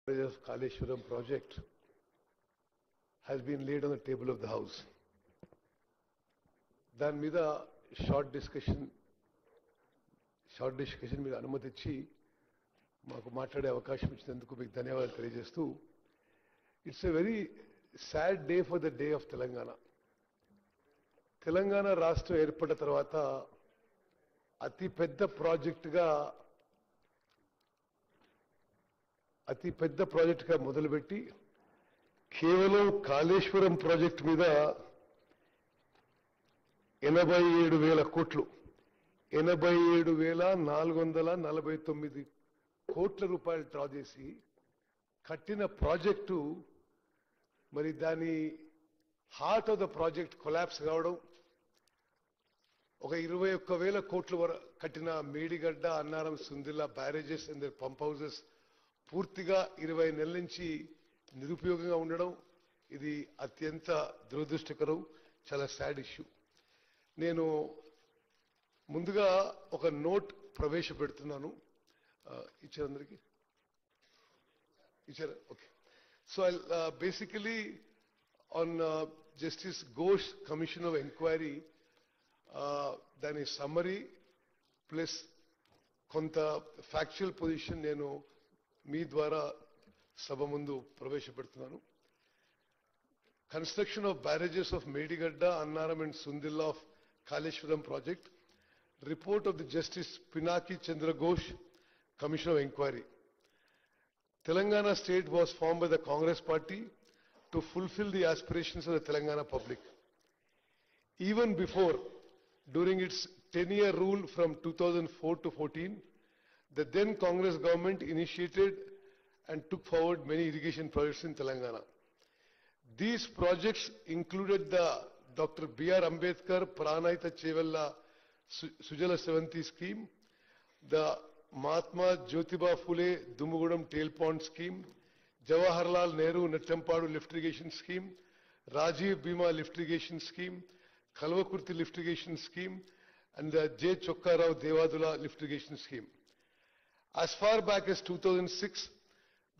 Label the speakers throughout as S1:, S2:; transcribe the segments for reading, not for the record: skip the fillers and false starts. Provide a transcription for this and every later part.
S1: of Kaleshwaram project has been laid on the table of the House. దాని మీద short discussion మీరు అనుమతి ఇచ్చి మాకు మాట్లాడే అవకాశం ఇచ్చినందుకు మీకు ధన్యవాదాలు తెలియజేస్తూ it's a very sad day for the day of Telangana. Telangana రాష్ట్రం ఏర్పడిన తర్వాత అతి పెద్ద ప్రాజెక్టుగా మొదలుపెట్టి కేవలం కాళేశ్వరం ప్రాజెక్టు మీద 87,000 కోట్లు 87,449 కోట్ల రూపాయలు డ్రా చేసి కట్టిన ప్రాజెక్టు మరి దాని heart of the project collapse కావడం, ఒక 21,000 కోట్ల వరకు కట్టిన Medigadda, Annaram, Sundilla barrages and pump houses పూర్తిగా 20 నెలల నుంచి నిరుపయోగంగా ఉండడం, ఇది అత్యంత దురదృష్టకరం, చాలా సాడ్ ఇష్యూ. నేను ముందుగా ఒక నోట్ ప్రవేశపెడుతున్నాను. ఇచ్చారందరికీ ఇచ్చారా? Okay. So basically on justice Ghosh commission of enquiry, దాని సమ్మరీ ప్లస్ కొంత ఫ్యాక్చువల్ పొజిషన్ నేను మీ ద్వారా సభ ముందు ప్రవేశపెడుతున్నాను. Construction of barrages of Medigadda, Annaram and Sundilla of Kaleshwaram project. Report of the Justice Pinaki Chandra Ghosh, Commission of Inquiry. Telangana state was formed by the Congress party to fulfill the aspirations of the Telangana public. Even before, during its 10-year rule from 2004 to 14, the then Congress government initiated and took forward many irrigation projects in Telangana. These projects included the Dr. B.R. Ambedkar Pranahita Chevella Sujala Sevanti scheme, the Mahatma Jyotiba Phule Dumugudam Tail Pond scheme, Jawaharlal Nehru Nattampadu lift irrigation scheme, Rajiv Bhima lift irrigation scheme, Kalvakurti lift irrigation scheme, and the J. Chokkarao Devadula lift irrigation scheme. As far back as 2006,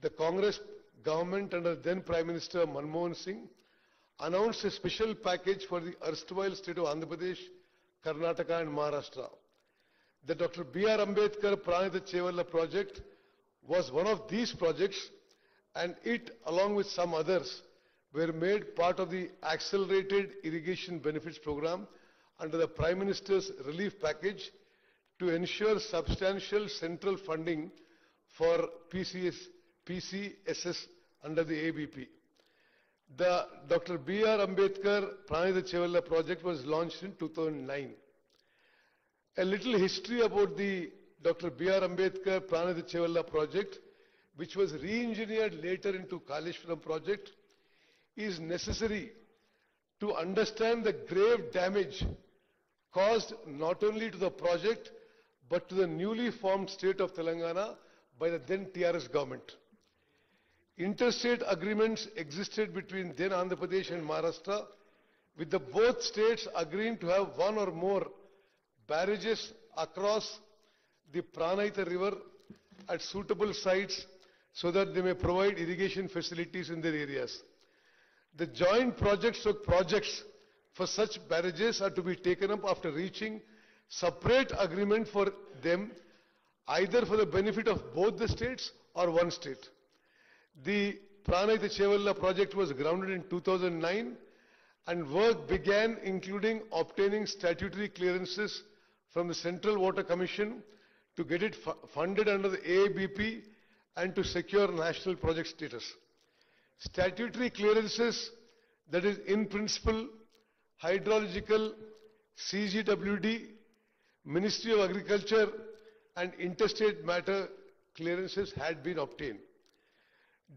S1: the Congress government under then Prime Minister Manmohan Singh announced a special package for the erstwhile state of Andhra Pradesh, Karnataka and Maharashtra. The Dr. B.R. Ambedkar Pranahita Chevella project was one of these projects, and it, along with some others, were made part of the accelerated irrigation benefits program under the Prime Minister's relief package to ensure substantial central funding for PCSS under the ABP. The Dr. B.R. Ambedkar Pranahita Chevella project was launched in 2009. A little history about the Dr. B.R. Ambedkar Pranahita Chevella project, which was re-engineered later into Kaleshwaram project, is necessary to understand the grave damage caused not only to the project but to the newly formed state of Telangana by the then TRS government. Interstate agreements existed between then Andhra Pradesh and Maharashtra, with the both states agreeing to have one or more barrages across the Pranahita river at suitable sites so that they may provide irrigation facilities in their areas. The joint projects for such barrages are to be taken up after reaching separate agreement for them, either for the benefit of both the states or one state. The Pranahita Chevella project was grounded in 2009 and work began including obtaining statutory clearances from the Central Water Commission to get it funded under the AABP and to secure national project status. Statutory clearances, that is in principle, hydrological, CGWD, Ministry of Agriculture and interstate matter clearances had been obtained.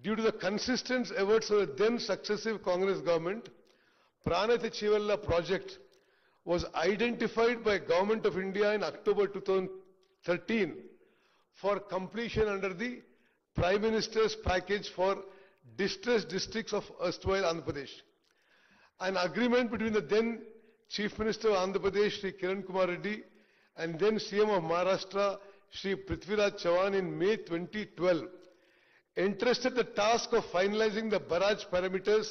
S1: Due to the consistent efforts of the then successive Congress government, Pranahita Chevella project was identified by Government of India in October 2013 for completion under the Prime Minister's package for distressed districts of erstwhile Andhra Pradesh. An agreement between the then Chief Minister of Andhra Pradesh, Shri Kiran Kumar Reddy, and then CM of Maharashtra, Shri Prithviraj Chavan, in May 2012 entrusted the task of finalizing the barrage parameters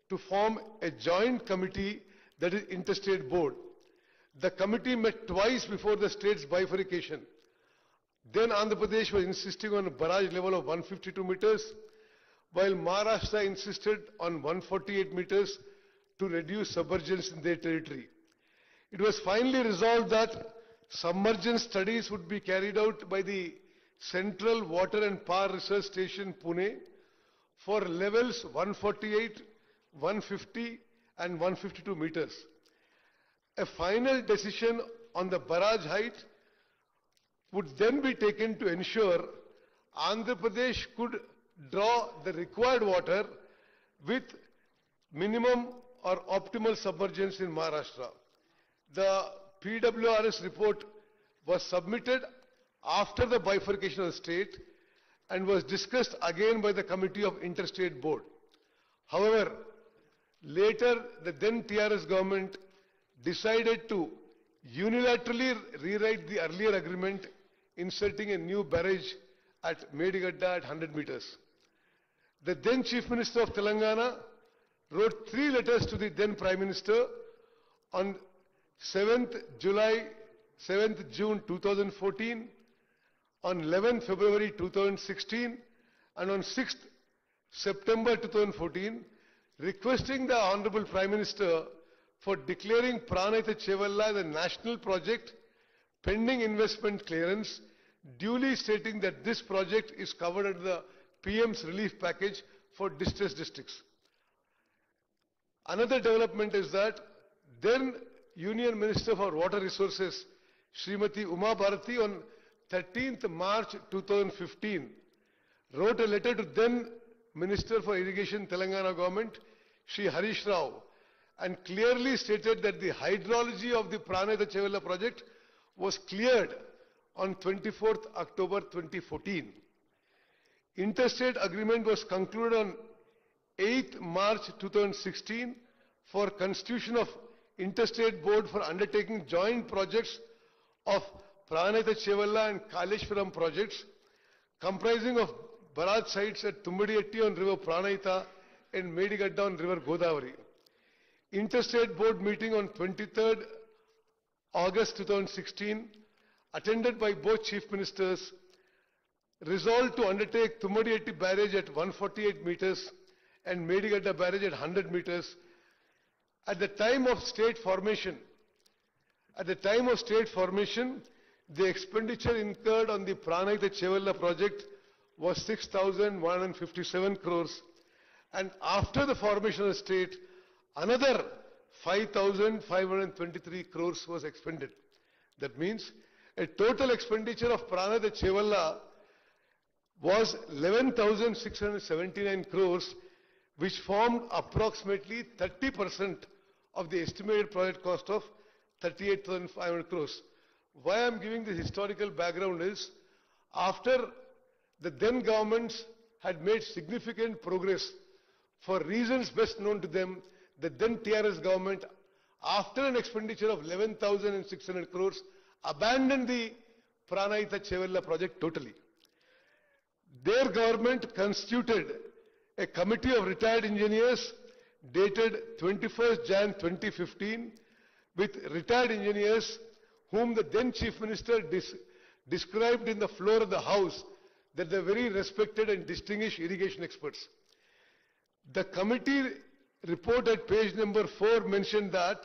S1: to form a joint committee, that is interstate board. The committee met twice before the state's bifurcation. Then Andhra Pradesh was insisting on a barrage level of 152 meters, while Maharashtra insisted on 148 meters to reduce submergence in their territory. It was finally resolved that submergence studies would be carried out by the Central Water and Power Research Station, Pune, for levels 148, 150 and 152 meters. A final decision on the barrage height would then be taken to ensure Andhra Pradesh could draw the required water with minimum or optimal submergence in Maharashtra. The PWRS report was submitted after the bifurcation of the state and was discussed again by the Committee of Interstate Board. However, later the then TRS government decided to unilaterally rewrite the earlier agreement, inserting a new barrage at Medigadda at 100 meters. The then Chief Minister of Telangana wrote 3 letters to the then Prime Minister on 7th June 2014, on 11th February 2016 and on 6th September 2014, requesting the Honorable Prime Minister for declaring Pranayita Chevalla as a national project pending investment clearance, duly stating that this project is covered under the PM's relief package for distressed districts. Another development is that then Union Minister for Water Resources, Srimati Uma Bharati, on 13th March 2015, wrote a letter to then Minister for Irrigation Telangana government, Shri Harish Rao, and clearly stated that the hydrology of the Pranayita Chevalla project was cleared on 24th October 2014. Interstate agreement was concluded on 8th March 2016 for constitution of Interstate Board for undertaking joint projects of Pranayita Chevalla and Kaleshwaram projects, comprising of barrage sites at Tumbadiyetti on river Pranayita and Medigadda on river Godavari. Interstate Board meeting on 23rd August 2016, attended by both Chief Ministers, resolved to undertake Tumbadiyetti barrage at 148 meters and Medigadda barrage at 100 meters. At the time of state formation, the expenditure incurred on the Pranayita Chevalla project was 6,157 crores, and after the formation of the state, another 5,523 crores was expended. That means a total expenditure of Pranayita Chevalla was 11,679 crores, which formed approximately 30% of the estimated project cost of 38,500 crores. Why I am giving this historical background is, after the then governments had made significant progress, for reasons best known to them, the then TRS government, after an expenditure of 11,600 crores, abandoned the Pranayita Chevalla project totally. Their government constituted a committee of retired engineers dated 21st Jan 2015 with retired engineers whom the then Chief Minister described in the floor of the House that they are very respected and distinguished irrigation experts. The committee report at page number 4 mentioned that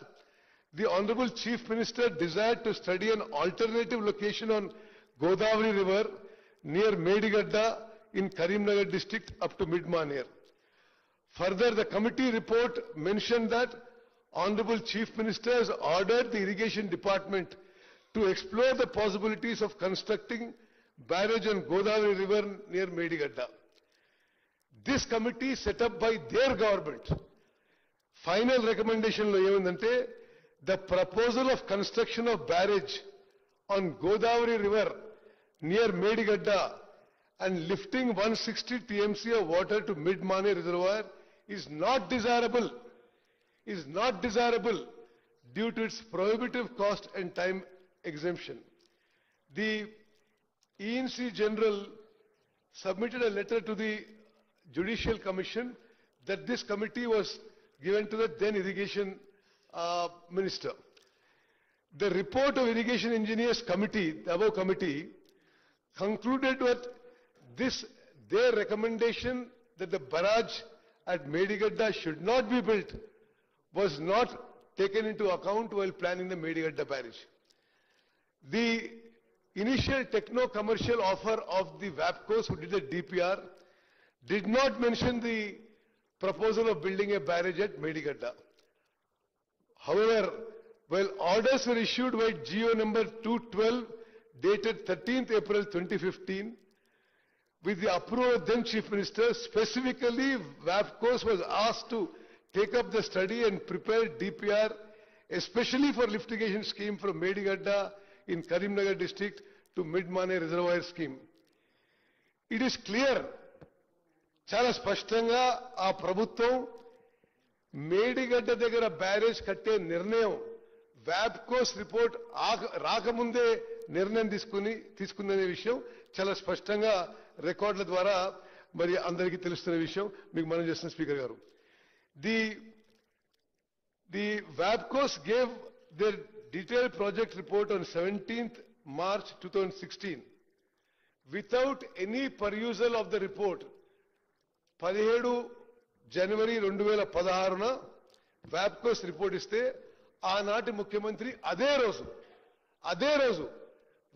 S1: the Honorable Chief Minister desired to study an alternative location on Godavari River near Medigadda in Karimnagar district up to Mid-Maner. Further, the committee report mentioned that Honorable Chief Minister has ordered the Irrigation Department to explore the possibilities of constructing barrage on Godavari River near Medigadda. This committee set up by their government, final recommendation lo emandante, the proposal of construction of barrage on Godavari River near Medigadda and lifting 160 TMC of water to Mid-Maner reservoir is not desirable due to its prohibitive cost and time exemption. The ENC General submitted a letter to the Judicial Commission that this committee was given to the then Irrigation Minister. The report of Irrigation Engineers Committee, the above committee, concluded that their recommendation that the barrage at Medigadda should not be built was not taken into account while planning the Medigadda barrage. The initial techno-commercial offer of the WAPCOs who did the DPR did not mention the proposal of building a barrage at Medigadda. However, while orders were issued by GO number 212 dated 13th April 2015, with the approval of then Chief Minister, specifically WAPCOs was asked to take up the study and prepare DPR, especially for lift irrigation scheme from Medigadda in Karimnagar district to Mid-Mane Reservoir scheme. It is clear, చాలా స్పష్టంగా ఆ ప్రభుత్వం మేడిగడ్డ దగ్గర barrage కట్టే నిర్ణయం వ్యాప్కోస్ report రాకముందే నిర్ణయం తీసుకుందనే విషయం చాలా స్పష్టంగా రికార్డుల ద్వారా మరి అందరికీ తెలుస్తున్న విషయం మీకు మనం చేస్తున్న స్పీకర్ గారు. The WAPCOs gave their detailed project report on 17th March 2016 without any perusal of the report. 17 జనవరి 2016న WAPCOs రిపోర్ట్ ఇస్తే ఆనాటి ముఖ్యమంత్రి అదే రోజు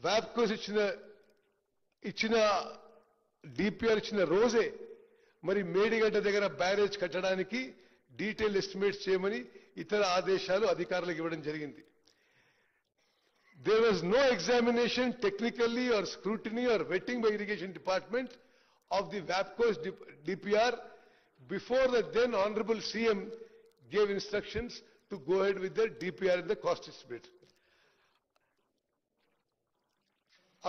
S1: WAPCOs ఇచ్చిన డిపిఆర్ ఇచ్చిన రోజే మరి మేడిగడ్డ దగ్గర బ్యారేజ్ కట్టడానికి డీటెయిల్ ఎస్టిమేట్స్ చేయమని ఇతర ఆదేశాలు అధికారులకు ఇవ్వడం జరిగింది. There was no examination technically or scrutiny or vetting by Irrigation Department of the WAPCOs DPR before the then Honorable CM gave instructions to go ahead with the DPR and the cost estimate.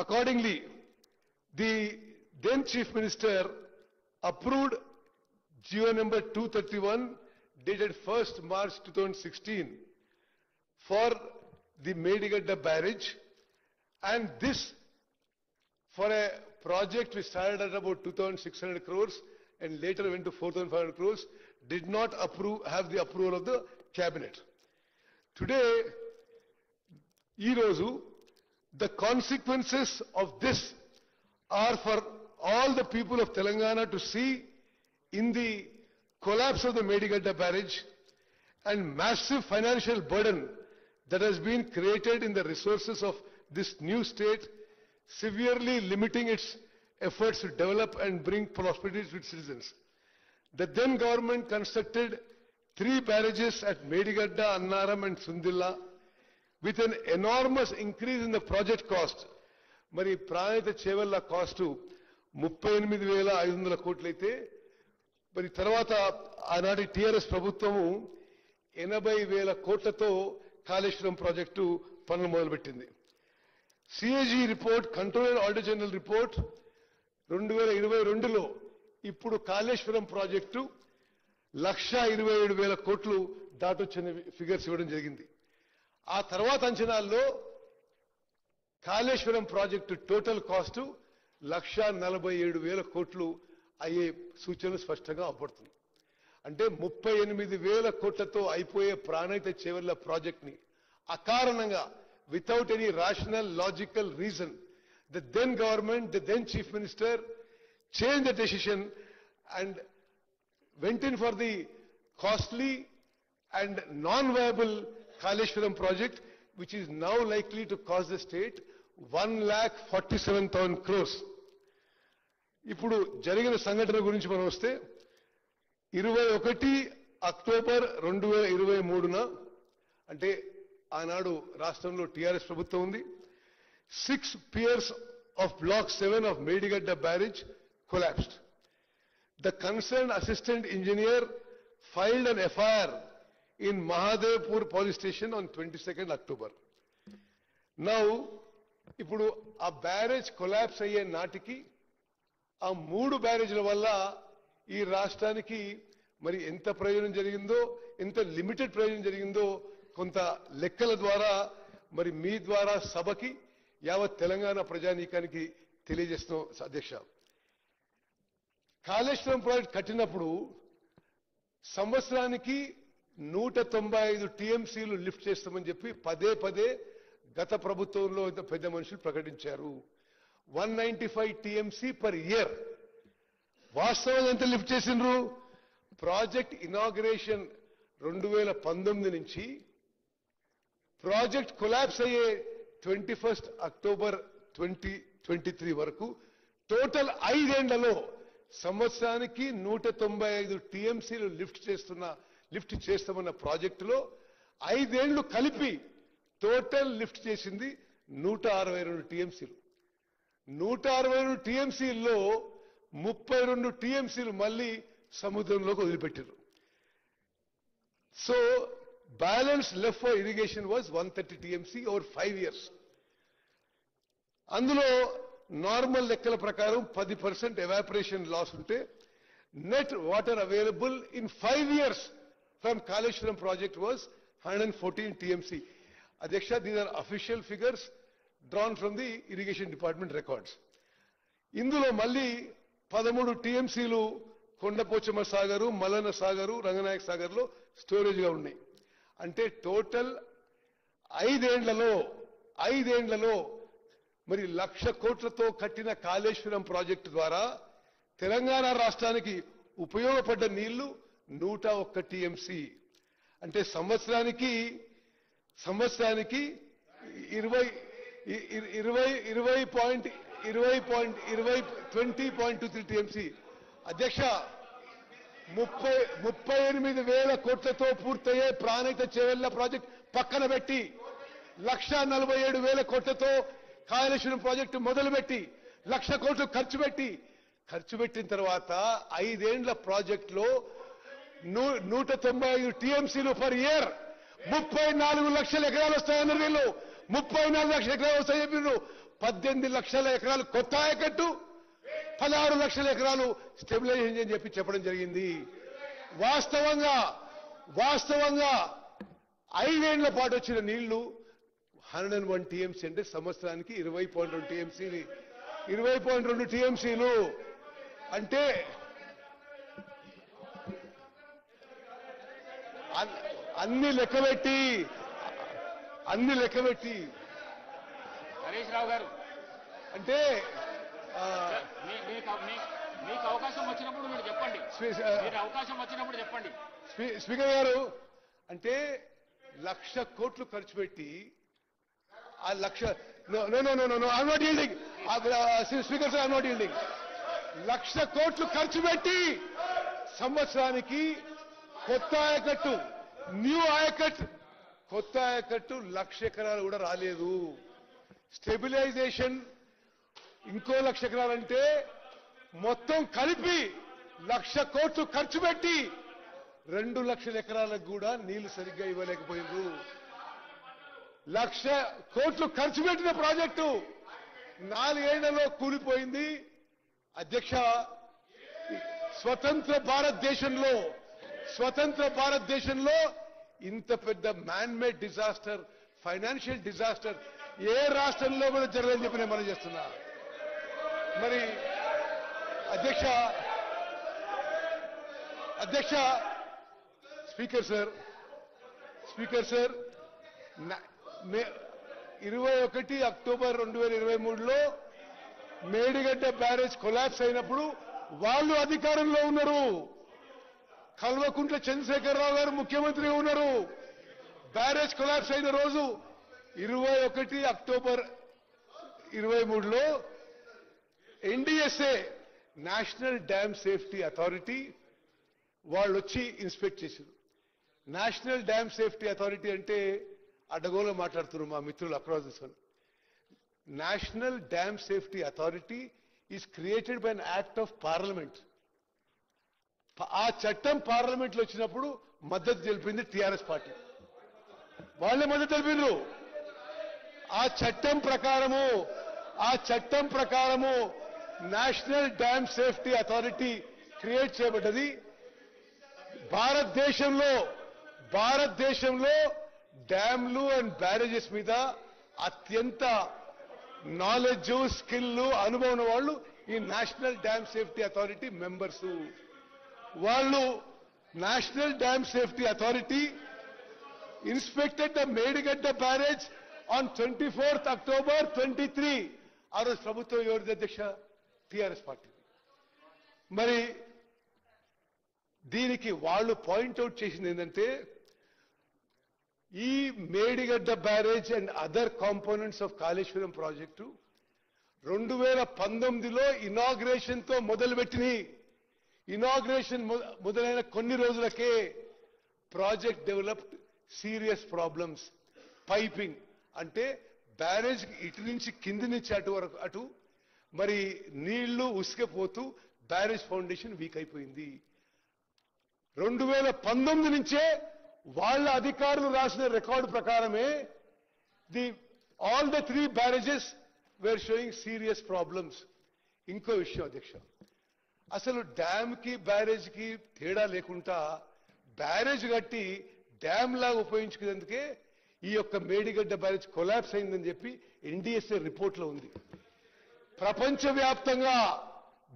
S1: Accordingly, the then Chief Minister approved GO number 231 dated 1st March 2016 for the Medigadda barrage, and this for a project which started at about 2,600 crores and later went to 4,500 crores did not have the approval of the cabinet. Today, the consequences of this are for all the people of Telangana to see in the collapse of the Medigadda barrage and massive financial burden that has been created in the resources of this new state, severely limiting its efforts to develop and bring prosperity to its citizens. The then government constructed 3 barrages at Medigadda, Annaram and Sundilla with an enormous increase in the project cost. Mari Pranita Chevalla cost to 38,500 కోట్లయితే మరి తర్వాత ఆనాటి TRS ప్రభుత్వము 80,000 కోట్లతో Kaleshwaram project పనులు మొదలుపెట్టింది. CAG report, controller auditor general report 2022లో ఇప్పుడు Kaleshwaram project 1,27,000 కోట్లు దాటొచ్చిన ఫిగర్స్ ఇవ్వడం జరిగింది. ఆ తర్వాత అంచనాల్లో కాళేశ్వరం ప్రాజెక్టు టోటల్ కాస్ట్ 1,47,000 కోట్లు అయ్యే సూచనలు స్పష్టంగా అవపడుతుంది. అంటే 38,000 కోట్లతో అయిపోయే ప్రాణహిత చేవెళ్ల ప్రాజెక్ట్ ని అకారణంగా without any rational logical reason the then government, the then chief minister changed the decision and went in for the costly and non-viable Kaleshwaram project, which is now likely to cost the state 1,47,000 crores. ఇప్పుడు జరిగిన సంఘటన గురించి మనం వస్తే 21 October 2023న అంటే ఆనాడు రాష్ట్రంలో TRS ప్రభుత్వం ఉంది. 6 piers of block 7 of Medigadda barrage collapsed. The concerned assistant engineer filed an FIR in Mahadevpur police station on 22nd October. Now, ఇప్పుడు ఆ బ్యారేజ్ కొలాప్స్ అయ్యే నాటికి ఆ 3 బ్యారేజ్ల వల్ల ఈ రాష్ట్రానికి మరి ఎంత ప్రయోజనం జరిగిందో, ఎంత లిమిటెడ్ ప్రయోజనం జరిగిందో కొంత లెక్కల ద్వారా మరి మీ ద్వారా సభకి యావత్ తెలంగాణ ప్రజానీకానికి తెలియజేస్తున్నాం అధ్యక్ష. కాళేశ్వరం ప్రాజెక్ట్ కట్టినప్పుడు సంవత్సరానికి 195 టీఎంసీలు లిఫ్ట్ చేస్తామని చెప్పి పదే పదే గత ప్రభుత్వంలో పెద్ద మనుషులు ప్రకటించారు. 195 టీఎంసీ పర్ ఇయర్. వాస్తవం ఎంత లిఫ్ట్ చేసిండ్రు? ప్రాజెక్ట్ ఇనాగ్రేషన్ 2019 నుంచి ప్రాజెక్ట్ కొలాప్స్ అయ్యే 21 అక్టోబర్ 2023 వరకు టోటల్ 5 ఏళ్లలో సంవత్సరానికి 195 టీఎంసీలు లిఫ్ట్ చేస్తామన్న ప్రాజెక్టులో 5 ఏళ్లు కలిపి టోటల్ లిఫ్ట్ చేసింది 162 టీఎంసీలు. 162 టీఎంసీల్లో 32 టీఎంసీలు మళ్ళీ సముద్రంలోకి వదిలిపెట్టారు. So balance left for irrigation was 130 TMC over 5 years. అందులో నార్మల్ లెక్కల ప్రకారం 10% ఎవాపరేషన్ లాస్ ఉంటే net water available in 5 years from Kaleshwaram project was 114 TMC. అధ్యక్ష, these are official figures drawn from the irrigation department records. ఇందులో మళ్ళీ 13 టీఎంసీలు కొండపోచమ్మ సాగరు, మల్లన్న సాగరు, రంగనాయక సాగర్ లో storage గా ఉన్నాయి. అంటే టోటల్ 5 ఏళ్లలో మరి 1,00,000 కోట్లతో కట్టిన కాళేశ్వరం ప్రాజెక్టు ద్వారా తెలంగాణ రాష్ట్రానికి ఉపయోగపడ్డ నీళ్లు 101 టీఎంసీ. అంటే సంవత్సరానికి 20.23 టీఎంసీ. అధ్యక్ష, 38,000 కోట్లతో పూర్తయ్యే ప్రాణహిత చేవెళ్ల ప్రాజెక్ట్ పక్కన పెట్టి 1,47,000 కోట్లతో కాళేశ్వరం ప్రాజెక్టు మొదలుపెట్టి 1,00,000 కోట్లు ఖర్చు పెట్టిన తర్వాత 5 ఏండ్ల ప్రాజెక్ట్ లో 195 టీఎంసీలు పర్ ఇయర్ 34 లక్షల ఎకరాలు వస్తాయన్నారు వీళ్ళు. 34 లక్షల ఎకరాలు వస్తాయని చెప్పారు. 18 లక్షల ఎకరాలు కొత్త ఆయకట్టు, 16 లక్షల ఎకరాలు స్టెబిలైజేషన్ అని చెప్పడం జరిగింది. వాస్తవంగా 5 ఏళ్ల పాటు వచ్చిన నీళ్లు 101 టీఎంసీ. అంటే సంవత్సరానికి 20.2 టీఎంసీలు. అంటే అన్ని లెక్కబెట్టి
S2: హరీష్ రావు గారు,
S1: అంటే
S2: మీకు అవకాశం వచ్చినప్పుడు మీరు చెప్పండి. అవకాశం వచ్చినప్పుడు చెప్పండి.
S1: స్పీకర్ గారు, అంటే 1,00,000 కోట్లు ఖర్చు పెట్టి ఆ 1,00,000 I'm not yielding. Speaker sir, I'm not yielding. 1,00,000 కోట్లు ఖర్చు పెట్టి సంవత్సరానికి కొత్త ఆయకట్టు, న్యూ ఆయకట్, కొత్త ఆయకట్టు 1,00,000 ఎకరాలు కూడా రాలేదు. స్టెబిలైజేషన్ ఇంకో 1,00,000 ఎకరాలంటే మొత్తం కలిపి 1,00,000 కోట్లు ఖర్చు పెట్టి 2 లక్షల ఎకరాలకు కూడా నీళ్లు సరిగ్గా ఇవ్వలేకపోయిండ్రు. 1,00,000 కోట్లు ఖర్చు పెట్టిన ప్రాజెక్టు 4 ఏళ్లలో కూలిపోయింది. అధ్యక్ష, స్వతంత్ర భారతదేశంలో ఇంత పెద్ద man made disaster, financial disaster ఏ రాష్ట్రంలో కూడా జరగదని చెప్పి నేను మనం చేస్తున్నా. మరి అధ్యక్ష, స్పీకర్ సార్ 21 అక్టోబర్ 2023లో మేడిగడ్డ బ్యారేజ్ కొలాప్స్ అయినప్పుడు వాళ్ళు అధికారంలో ఉన్నారు. కల్వకుంట్ల చంద్రశేఖరరావు గారు ముఖ్యమంత్రిగా ఉన్నారు. బ్యారేజ్ కొలాప్స్ అయిన రోజు 21 అక్టోబర్ 2023లో NDSA, national dam safety authority వాళ్ళు వచ్చి ఇన్స్పెక్ట్ చేశారు. నేషనల్ డ్యామ్ సేఫ్టీ అథారిటీ అంటే అడ్డగోలు మాట్లాడుతున్నారు మా మిత్రులు across this one. National dam safety authority is created by an act of parliament. ఆ చట్టం పార్లమెంట్ లో వచ్చినప్పుడు మద్దతు తెలిపింది టీఆర్ఎస్ పార్టీ. వాళ్ళే మద్దతు తెలిపిండ్రు. ఆ చట్టం ప్రకారము national dam safety authority create చేయబడ్డది. భారతదేశంలో డ్యామ్లు అండ్ బ్యారేజెస్ మీద అత్యంత నాలెడ్జ్, స్కిల్, అనుభవం వాళ్ళు ఈ national dam safety authority members. వాళ్ళు national dam safety authority inspected the Medigadda barrage on 24th October 23. ఆ రోజు ప్రభుత్వం ఎవరిది అధ్యక్ష? TRS party. మరి దీనికి వాళ్ళు పాయింట్అవుట్ చేసింది ఏంటంటే ఈ Medigadda barrage and other components of Kaleshwaram project 2019లో ఇనాగ్రేషన్ తో మొదలుపెట్టిన ఇనాగ్రేషన్ మొదలైన కొన్ని రోజులకే project developed serious problems. Piping అంటే బ్యారేజ్ ఇటు నుంచి కింది నుంచి అటు వరకు అటు మరి నీళ్లు ఉసుకపోతూ బ్యారేజ్ ఫౌండేషన్ వీక్ అయిపోయింది. 2019 నుంచే వాళ్ళ అధికారులు రాసిన రికార్డు ప్రకారమే all the 3 barrages were showing serious problems. ఇంకో విషయం అధ్యక్ష, అసలు డ్యామ్ కి బ్యారేజ్ కి తేడా లేకుండా బ్యారేజ్ కట్టి డ్యామ్ లాగా ఉపయోగించుకునేందుకే ఈ యొక్క మేడిగడ్డ బ్యారేజ్ కొలాప్స్ అయిందని చెప్పి ఎన్డీఎస్ఏ రిపోర్ట్లో ఉంది. ప్రపంచవ్యాప్తంగా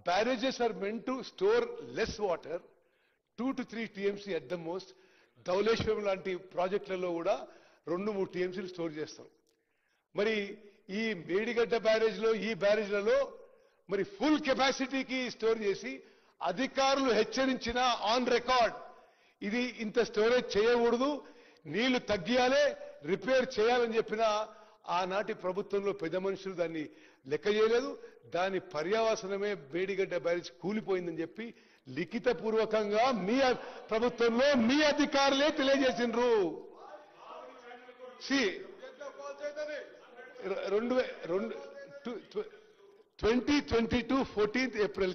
S1: barrages are meant to store less water, 2 to 3 TMC at the most. Dowleswaram లాంటి ప్రాజెక్టులలో కూడా 2-3 TMCలు స్టోర్ చేస్తాం. మరి ఈ మేడిగడ్డ బ్యారేజ్లో ఈ బ్యారేజ్లలో మరి ఫుల్ కెపాసిటీకి స్టోర్ చేసి అధికారులు హెచ్చరించిన ఆన్ రికార్డ్ ఇది ఇంత స్టోరేజ్ చేయకూడదు, నీళ్లు తగ్గియాలే, రిపేర్ చేయాలని చెప్పిన ఆనాటి ప్రభుత్వంలో పెద్ద మనుషులు దాన్ని లెక్క చేయలేదు. దాని పర్యావసనమే మేడిగడ్డ బ్యారేజ్ కూలిపోయిందని చెప్పి లిఖిత పూర్వకంగా మీ ప్రభుత్వంలో మీ అధికారులే తెలియజేసినారు. 2022 14th April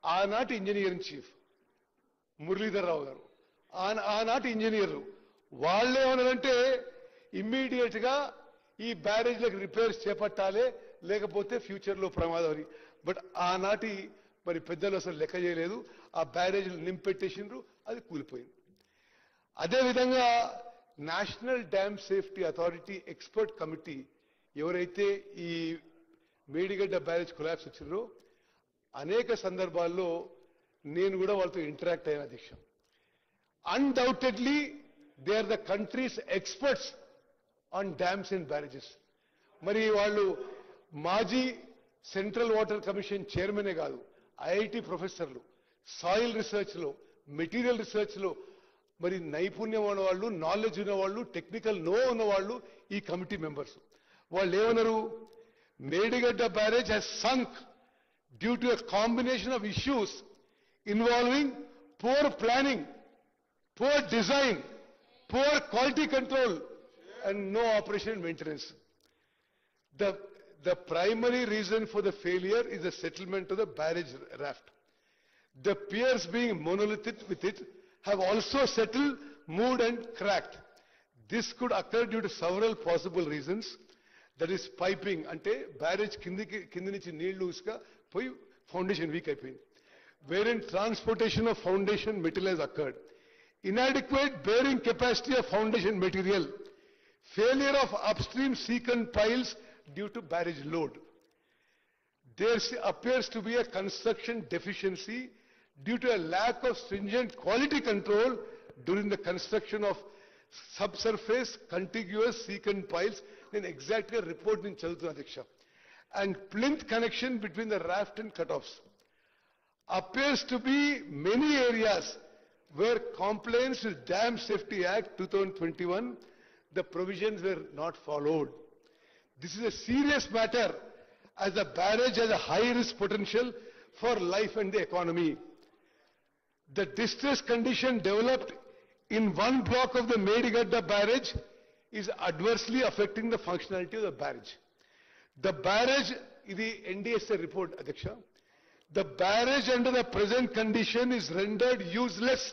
S1: ఆనాటి ఇంజనీరింగ్ చీఫ్ మురళీధర్ రావు గారు, ఆనాటి ఇంజనీర్లు వాళ్ళేమన్నారంటే ఇమ్మీడియట్ గా ఈ బ్యారేజ్లకు రిపేర్స్ చేపట్టాలి, లేకపోతే ఫ్యూచర్ లో ప్రమాదం అని. బట్ ఆనాటి మరి పెద్దలు అసలు లెక్క చేయలేదు, ఆ బ్యారేజ్లు నింపెట్టేసిండ్రు, అది కూలిపోయింది. అదేవిధంగా national dam safety authority expert committee ఎవరైతే ఈ మేడిగడ్డ బ్యారేజ్ కొలాప్స్ వచ్చిందో అనేక సందర్భాల్లో నేను కూడా వాళ్ళతో ఇంటరాక్ట్ అయిన అధ్యక్ష. Undoubtedly they are the countries experts on dams and barrages. మరి వాళ్ళు మాజీ సెంట్రల్ వాటర్ కమిషన్ చైర్మనే కాదు, ఐఐటి ప్రొఫెసర్లు, సాయిల్ రీసెర్చ్ లో, మెటీరియల్ రీసెర్చ్ లో మరి నైపుణ్యం ఉన్నవాళ్ళు, నాలెడ్జ్ ఉన్నవాళ్ళు, టెక్నికల్ నో ఉన్నవాళ్ళు ఈ కమిటీ మెంబర్స్. వాళ్ళు ఏమన్నారు? Medigadda barrage has sunk due to a combination of issues involving poor planning, poor design, poor quality control and no operation and maintenance. The primary reason for the failure is the settlement of the barrage raft. The piers being monolithic with it have also settled, moved and cracked. This could occur due to several possible reasons. That is piping, ante barrage kindi nunchi neellu uska poi foundation weak అయిపోయింది. Wherein transportation of foundation material has occurred, inadequate bearing capacity of foundation material, failure of upstream secant piles due to barrage load. There appears to be a construction deficiency due to a lack of stringent quality control during the construction of subsurface contiguous secant piles. Then exactly a report in Chalutuna Diksha. And plinth connection between the raft and cutoffs. Appears to be many areas where compliance with Dam Safety Act 2021, the provisions were not followed. This is a serious matter as the barrage has a high risk potential for life and the economy. The distress condition developed in one block of the Medigadda barrage is adversely affecting the functionality of the barrage. The barrage, the NDSA report, Adhyaksha, the barrage under the present condition is rendered useless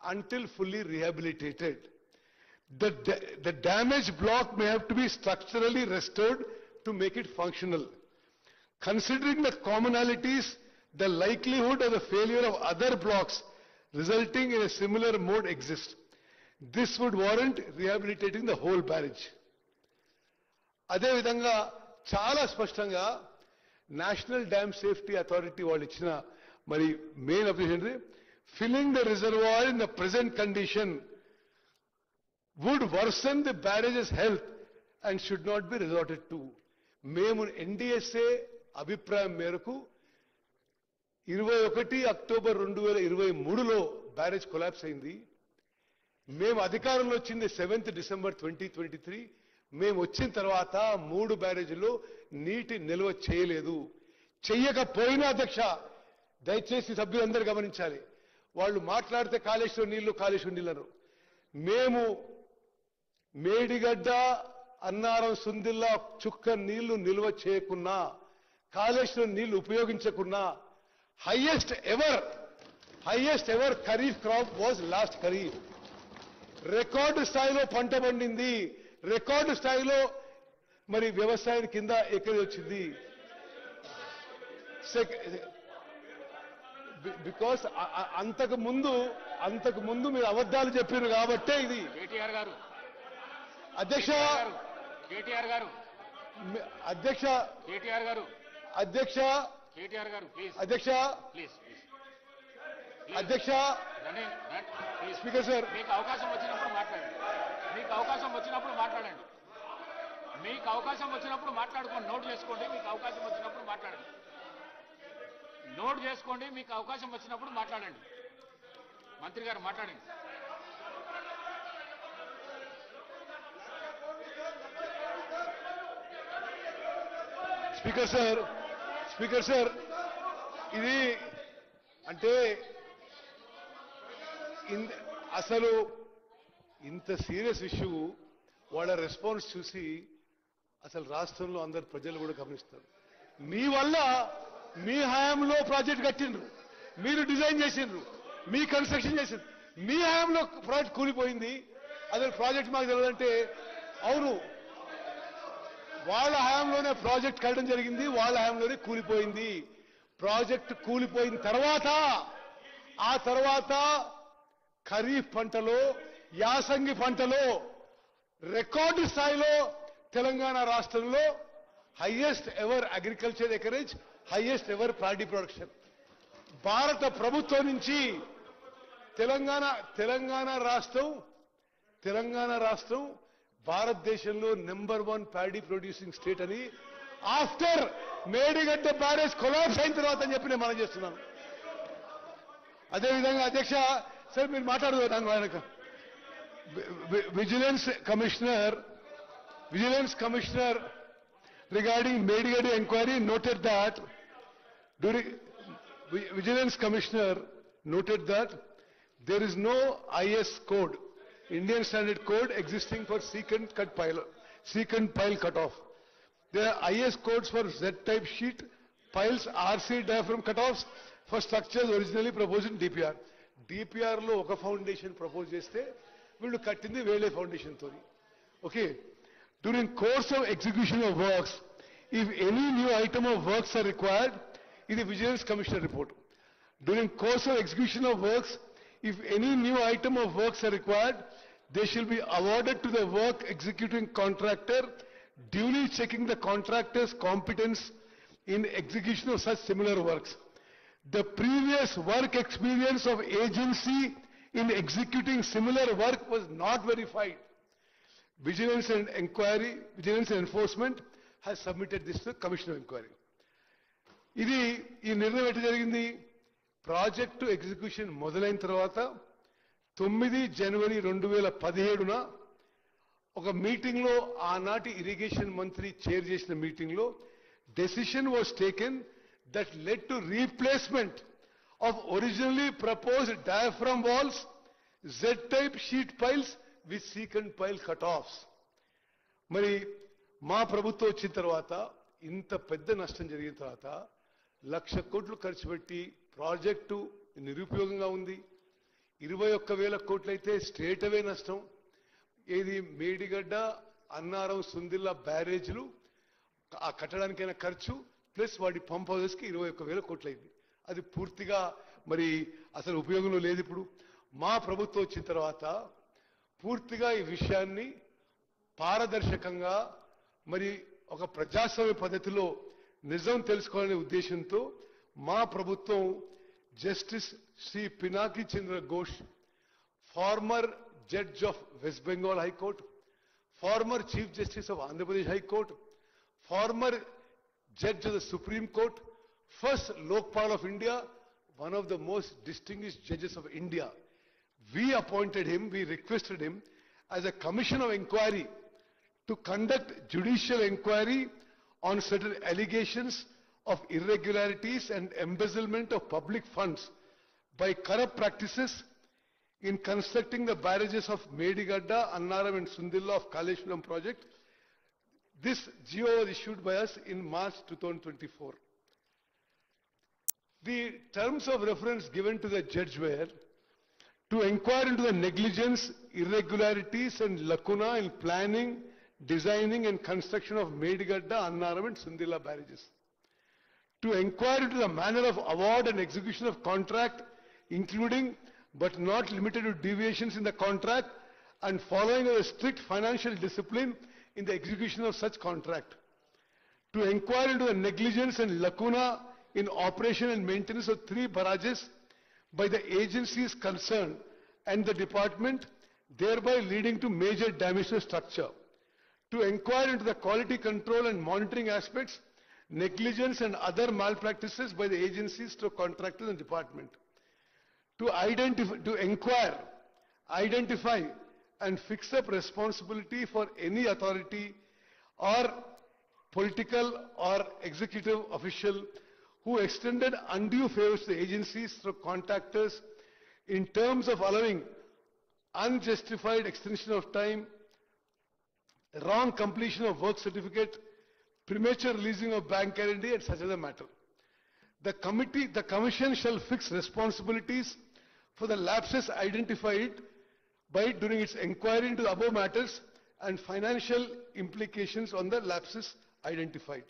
S1: until fully rehabilitated. The damaged block may have to be structurally restored to make it functional. Considering the commonalities, the likelihood of the failure of other blocks resulting in a similar mode exists. This would warrant rehabilitating the whole barrage. అదే విధంగా చాలా స్పష్టంగా national dam safety authority వాళ్ళు ఇచ్చిన మరి main observation filling the reservoir in the present condition would worsen the barrage's health and should not be resorted to. మేము NDSA అభిప్రాయం మేరకు 21 అక్టోబర్ 2023లో బ్యారేజ్ కొలాప్స్ అయింది. మేము అధికారంలో వచ్చింది 7th డిసెంబర్ 2023. మేము వచ్చిన తర్వాత 3 బ్యారేజీల్లో నీటి నిల్వ చేయలేదు. చెయ్యకపోయినా అధ్యక్ష, దయచేసి సభ్యులందరూ గమనించాలి, వాళ్ళు మాట్లాడితే కాళేశ్వరం నీళ్లను మేము మేడిగడ్డ అన్నారం సుందిల్లా చుక్క నీళ్లు నిల్వ చేయకున్నా, కాళేశ్వరం నీళ్లు ఉపయోగించకున్నా, highest ever kharif crop was last kharif. Record స్థాయిలో పంట పండింది, రికార్డు స్థాయిలో మరి వ్యవసాయం కింద ఎక్కడి వచ్చింది. బికాస్ అంతకు ముందు మీరు అబద్ధాలు చెప్పారు కాబట్టే ఇది. అధ్యక్ష స్పీకర్ సార్,
S2: మీకు అవకాశం వచ్చినప్పుడు మాట్లాడండి. మీకు అవకాశం వచ్చినప్పుడు మాట్లాడండి. మీకు అవకాశం వచ్చినప్పుడు మాట్లాడుకోండి. నోట్ చేసుకోండి. మీకు అవకాశం వచ్చినప్పుడు మాట్లాడండి. నోట్ చేసుకోండి. మీకు అవకాశం వచ్చినప్పుడు మాట్లాడండి. మంత్రి గారు మాట్లాడండి.
S1: స్పీకర్ సార్, ఇది అంటే అసలు ఇంత సీరియస్ ఇష్యూ వాళ్ళ రెస్పాన్స్ చూసి అసలు రాష్ట్రంలో అందరు ప్రజలు కూడా గమనిస్తారు. మీ వల్ల మీ హయాంలో ప్రాజెక్ట్ కట్టిండ్రు, మీరు డిజైన్ చేసిండ్రు, మీ కన్స్ట్రక్షన్ చేసిండ్రు, మీ హయాంలో ప్రాజెక్ట్ కూలిపోయింది. అసలు ప్రాజెక్ట్ మాకు తెలియదంటే అవును, వాళ్ళ హయాంలోనే ప్రాజెక్ట్ కట్టడం జరిగింది, వాళ్ళ హయాంలోనే కూలిపోయింది. ప్రాజెక్ట్ కూలిపోయిన ఆ తర్వాత ఖరీఫ్ పంటలో, యాసంగి పంటలో రికార్డు స్థాయిలో తెలంగాణ రాష్ట్రంలో highest ever agriculture acreage, highest ever paddy production. భారత ప్రభుత్వం నుంచి తెలంగాణ రాష్ట్రం భారతదేశంలో నెంబర్ 1 ప్యాడీ ప్రొడ్యూసింగ్ స్టేట్ అని ఆఫ్టర్ మేడిగడ్డ బ్యారేజ్ కొలాప్స్ అయిన తర్వాత అని చెప్పి నేను మనం చేస్తున్నాను. అదేవిధంగా అధ్యక్ష సార్, మీరు మాట్లాడుతున్నాను ఆయనకు vigilance commissioner regarding Medigadi inquiry noted that Vigilance Commissioner noted that there is no IS code, Indian Standard Code existing for secant pile cutoff. There are IS codes for Z-type sheet piles, RC diaphragm cutoffs for structures originally proposed in DPR. DPR లో ఒక foundation propose చేస్తే వీళ్ళు కట్టింది వేరే foundation తోని. Okay, during course of execution of works, if any new item of works are required, ఇది Vigilance Commissioner report. During course of execution of works, if any new item of works are required, they shall be awarded to the work executing contractor, duly checking the contractor's competence in execution of such similar works. The previous work experience of agency in executing similar work was not verified. Vigilance and Enforcement has submitted this to the Commission of Inquiry. ఈ నిర్ణయం ఎట్లా జరిగింది? Project execution మొదలైన తర్వాత 9 జనవరి 2017న ఒక మీటింగ్లో, ఆనాటి irrigation మంత్రి చైర్ చేసిన మీటింగ్లో decision was taken that led to replacement of originally proposed diaphragm walls, Z-type sheet piles with secant pile cutoffs. మరి మా ప్రభుత్వం వచ్చిన తర్వాత ఇంత పెద్ద నష్టం జరిగిన తర్వాత 1,00,000 కోట్లు ఖర్చు పెట్టి ప్రాజెక్టు నిరుపయోగంగా ఉంది. 21,000 కోట్లు అయితే స్ట్రేట్ అవే నష్టం. ఏది మేడిగడ్డ, అన్నారం, సుందిల్లా బ్యారేజ్లు ఆ కట్టడానికైనా ఖర్చు ప్లస్ వాటి పంప్ హౌసెస్కి 21,000 కోట్లు అయింది. అది పూర్తిగా మరి అసలు ఉపయోగంలో లేదు. ఇప్పుడు మా ప్రభుత్వం వచ్చిన తర్వాత పూర్తిగా ఈ విషయాన్ని పారదర్శకంగా మరి ఒక ప్రజాస్వామ్య పద్ధతిలో నిజం తెలుసుకోవాలనే ఉద్దేశంతో మా ప్రభుత్వం justice Shri Pinaki Chandra Ghose, former judge of West Bengal high court, former Chief Justice of Andhra Pradesh High Court, former Judge of the Supreme Court, first Lokpal of India, one of the most distinguished judges of India. We appointed him, we requested him as a commission of inquiry to conduct judicial inquiry on certain allegations of irregularities and embezzlement of public funds by corrupt practices in constructing the barrages of Medigadda, Annaram and Sundilla of Kaleshwaram project. This GO was issued by us in March 2024. The terms of reference given to the judge were to inquire into the negligence, irregularities and lacuna in planning, designing and construction of Medigadda, Annaram and Sundilla barrages. To inquire into the manner of award and execution of contract, including but not limited to deviations in the contract and following a strict financial discipline in the execution of such contract. To inquire into the negligence and lacuna in operation and maintenance of 3 barrages by the agencies concerned and the department, thereby leading to major damage to the structure. To inquire into the quality control and monitoring aspects, negligence and other malpractices by the agencies to contractors and department. To inquire, identify and fix up responsibility for any authority or political or executive official who extended undue favors to the agencies through contractors in terms of allowing unjustified extension of time, wrong completion of work certificate, premature releasing of bank guarantee and such other matter. The commission shall fix responsibilities for the lapses identified by during its inquiry into the above matters and financial implications on the lapses identified.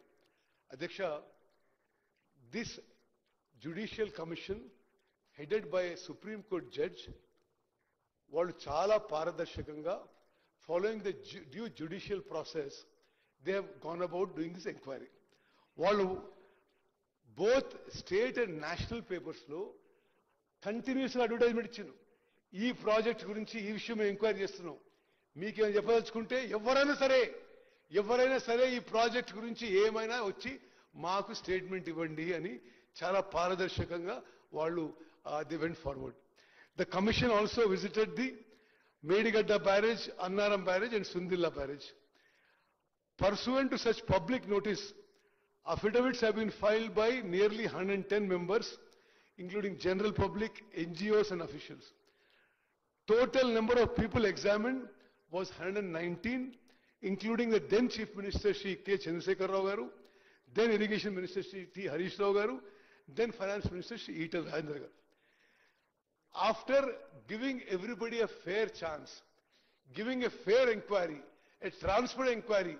S1: Adhyaksha, this judicial commission headed by a Supreme Court judge, వాళ్ళు చాలా పారదర్శకంగా following the due judicial process, they have gone about doing this inquiry. వాళ్ళు both state and national papers లో కంటిన్యూస్గా advertisement ఇచ్చిండు. ఈ project గురించి ఈ విషయం మేము ఎంక్వైరీ చేస్తున్నాం, మీకేమైనా చెప్పదలుచుకుంటే ఎవరైనా సరే ఈ ప్రాజెక్ట్ గురించి ఏమైనా వచ్చి మాకు స్టేట్మెంట్ ఇవ్వండి అని చాలా పారదర్శకంగా వాళ్ళు the went forward. The commission also visited the Medigadda barrage, Annaram barrage and Sundilla barrage. Pursuant to such public notice, affidavits have been filed by nearly 110 members, including general public, NGOs and officials. Total number of people examined was 119, including the then Chief Minister Shri K. Chandrasekhar Rao Garu, then Irrigation Minister Shri T. Harish Rao Garu, then Finance Minister Shri E. T. Rajendra Garu. After giving everybody a fair chance, giving a fair inquiry, a transparent inquiry,